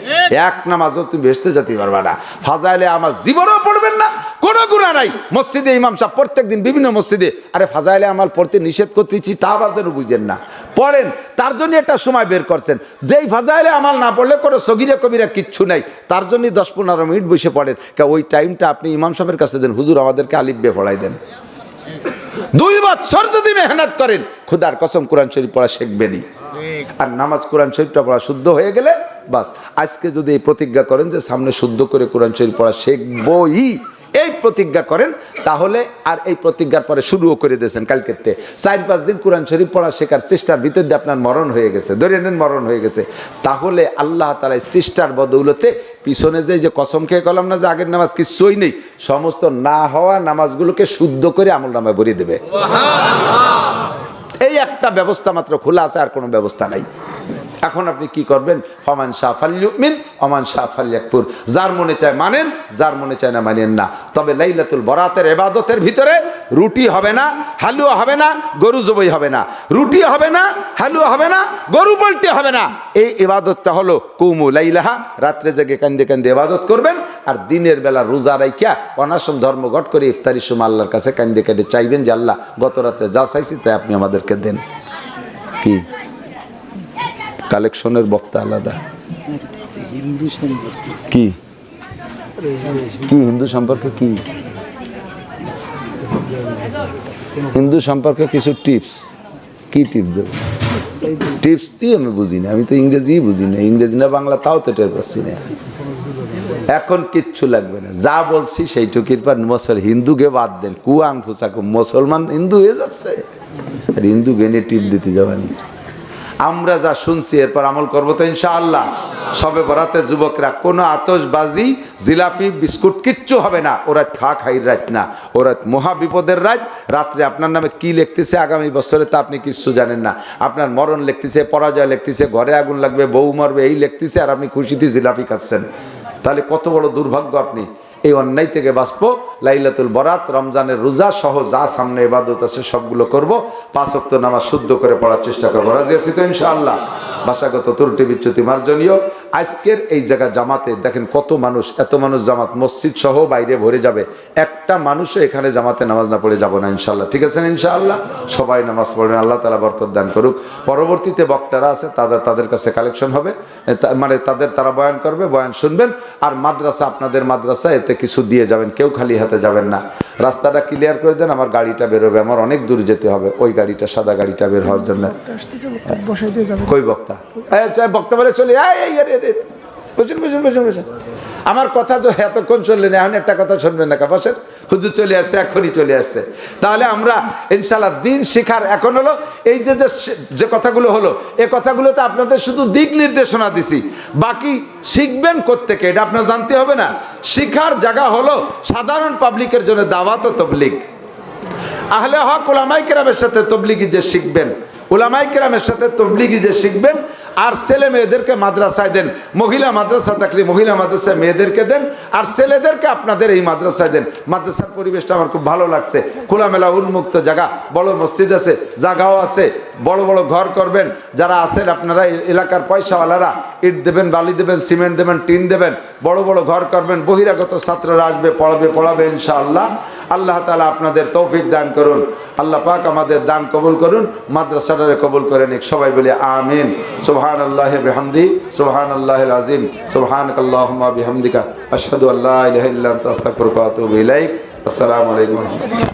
এক নামাজও তুমি ভেসতে যেতে পারবে না। ফাজাইলে আমার জীবনেও পড়বেন না, কোনো গুণা নাই। মসজিদে ইমাম সাহেব প্রত্যেক দিন বিভিন্ন মসজিদে আরে ফাজাইলে আমাল পড়তে নিষেধ করতেছি, তা আবার যেন বুঝেন না, পড়েন। তার জন্য একটা সময় বের করছেন, যেই ফাজাইলে আমাল না পড়লে কোনো সগিরা কবিরা কিচ্ছু নাই, তার জন্য 10-15 মিনিট বসে পড়েন। ওই টাইমটা আপনি ইমাম সাহেবের কাছে দেন, হুজুর আমাদেরকে আলিফ বে পড়াই দেন। 2 বছর যদি মেহনত করেন, খুদার কসম কোরআন শরীফ পড়া শিখবেনই। আর নামাজ কোরআন শরীফটা পড়া শুদ্ধ হয়ে গেলে বাস। আজকে যদি এই প্রতিজ্ঞা করেন যে সামনে শুদ্ধ করে কোরআন শরীফ পড়া শিখবই, এই প্রতিজ্ঞা করেন, তাহলে আর এই প্রতিজ্ঞার পরে শুরুও করে দিয়েছেন কালকেতে 4-5 দিন কোরআন শরীফ পড়া শেখার চেষ্টার ভিতর দিয়ে আপনার মরণ হয়ে গেছে, ধরে নেন মরণ হয়ে গেছে, তাহলে আল্লাহ তাআলা চেষ্টার বদৌলতে পিছনে যে কসম খেয়ে গেলাম না যে আগের নামাজ কিছুই নেই, সমস্ত না হওয়া নামাজগুলোকে শুদ্ধ করে আমলনামায় ভরে দেবে। এই একটা ব্যবস্থা মাত্র খোলা আছে, আর কোনো ব্যবস্থা নাই। এখন আপনি কি করবেন? ফামান শাআ ফালইউমিন ওমান শাআ ফালইয়াকফুর, যার মনে চায় মানেন, যার মনে চায় না মানেন না। তবে লাইলাতুল বরাতের ইবাদতের ভিতরে রুটি হবে না, হালুয়া হবে না, গরু জবাই হবে না, রুটি হবে না, হালুয়া হবে না, গরু বলতে হবে না। এই ইবাদতটা হলো কুমু লাইলাহা, রাত্রে জেগে কান্দে কান্দে ইবাদত করবেন, আর দিনের বেলা রোজা রাখিয়া অনাসম ধর্মঘট করে ইফতারির সময় আল্লাহর কাছে কান্দে কান্দে চাইবেন যে আল্লাহ গত রাতে যা চাইছি তাই আপনি আমাদেরকে দেন। কি কালেকশনের বক্তা আলাদা? কি কি হিন্দু সম্পর্কে? কি হিন্দু সম্পর্কে কিছু টিপস? কি টিপস দেবো? টিপস দিয়ে আমি বুঝি না, আমি তো ইংরেজি বুঝি না, ইংরেজি না বাংলা তাও তো টের পাচ্ছি না। এখন কিচ্ছু লাগবে না, যা বলছি সেইটুকির পর হিন্দুকে বাদ দেন, কুয়ান ফুসাকু মুসলমান হিন্দু হয়ে যাচ্ছে, আর হিন্দু গেনে টিপ দিতে যাবেন। আমরা যা শুনছি এরপর আমল করবো তো ইনশাআল্লাহ। সবে বরাতে যুবকরা কোনো আতশবাজি, জিলাপি, বিস্কুট কিচ্ছু হবে না। ও রাত খাইর রাত না, ও রাত মহা বিপদের রাত। রাত্রে আপনার নামে কি লিখতেছে আগামী বছরে তা আপনি কিচ্ছু জানেন না। আপনার মরণ লিখতেছে, পরাজয় লিখতেছে, ঘরে আগুন লাগবে, বউ মরবে, এই লিখতেছে, আর আপনি খুশিতে জিলাপি খাচ্ছেন। তাহলে কত বড় দুর্ভাগ্য আপনি। এই অন্যায় থেকে বাঁচবো। লাইলাতুল বরাত, রমজানের রোজা সহ যা সামনে ইবাদত আছে সবগুলো করব। 5 ওয়াক্ত নামাজ শুদ্ধ করে পড়ার চেষ্টা করবো। রাজি আছি তো ইনশাআল্লাহ? ভাষাগত ত্রুটি বিচ্যুতি মার্জনীয়। আজকের এই জায়গা জামাতে দেখেন কত মানুষ, এত মানুষ জামাত, মসজিদ সহ বাইরে ভরে যাবে। একটা মানুষও এখানে জামাতে নামাজ না পড়ে যাব না ইনশাআল্লাহ। ঠিক আছে ইনশাআল্লাহ? সবাই নামাজ পড়বেন, আল্লাহ তাআলা বরকত দান করুক। পরবর্তীতে বক্তারা আছে, তাদের কাছে কালেকশন হবে, মানে তারা বয়ান করবে, বয়ান শুনবেন। আর মাদ্রাসা, আপনাদের মাদ্রাসা, এতে কিছু দিয়ে যাবেন, কেউ খালি হাতে যাবেন না। রাস্তাটা ক্লিয়ার করে দেন, আমার গাড়িটা বেরোবে, আমার অনেক দূর যেতে হবে। ওই গাড়িটা, সাদা গাড়িটা বের হওয়ার জন্য। কই বক্তা? বক্তা বলে চলে বুঝুন বুঝুন বুঝুন বুঝুন। আমার কথা তো এতক্ষণ শুনলেন, এখন একটা কথা শুনবেন না? বসেন, হুজুর চলে আসছে, এখনই চলে আসছে। তাহলে আমরা ইনশাআল্লাহ দিন শিখার, এখন হলো এই যে কথাগুলো হলো, এই কথাগুলোতে আপনাদের শুধু দিক নির্দেশনা দিছি, বাকি শিখবেন কোত্থেকে এটা আপনার জানতে হবে না। শিখার জায়গা হলো সাধারণ পাবলিকের জন্য দাওয়াত ও তবলিগ। আহলে হক উলামায়ে কেরামের সাথে তবলিগি যে শিখবেন, উলামায়ে কেরামের সাথে তবলিগি যে শিখবেন, আর ছেলে মেয়েদেরকে মাদ্রাসায় দেন। মহিলা মাদ্রাসা থাকলে মহিলা মাদ্রাসায় মেয়েদেরকে দেন, আর ছেলেদেরকে আপনাদের এই মাদ্রাসায় দেন। মাদ্রাসার পরিবেশটা আমার খুব ভালো লাগছে, খোলামেলা উন্মুক্ত জায়গা, বড় মসজিদ আছে, জায়গাও আছে, বড় বড় ঘর করবেন। যারা আছেন আপনারা এলাকার পয়সাওয়ালারা, ইট দেবেন, বালি দেবেন, সিমেন্ট দেবেন, টিন দেবেন, বড় বড় ঘর করবেন। বহিরাগত ছাত্ররা আসবে, পড়াবে ইনশাআল্লাহ। আল্লাহ তাআলা আপনাদের তৌফিক দান করুন। আল্লাহ পাক আমাদের দান কবুল করুন, মাদ্রাসাটারে কবুল করে নিক। সবাই বলি আমিন। সুবহানাল্লাহি বিহামদি, সুবহানাল্লাহিল আযীম, সুবহানাকাল্লাহুম্মা বিহামদিকা, আশহাদু আল্লা ইলাহা ইল্লা আনতা, আস্তাগফিরুকা ওয়া আতুবু ইলাইক। আসসালামু আলাইকুম ওয়া রাহমাতুল্লাহ।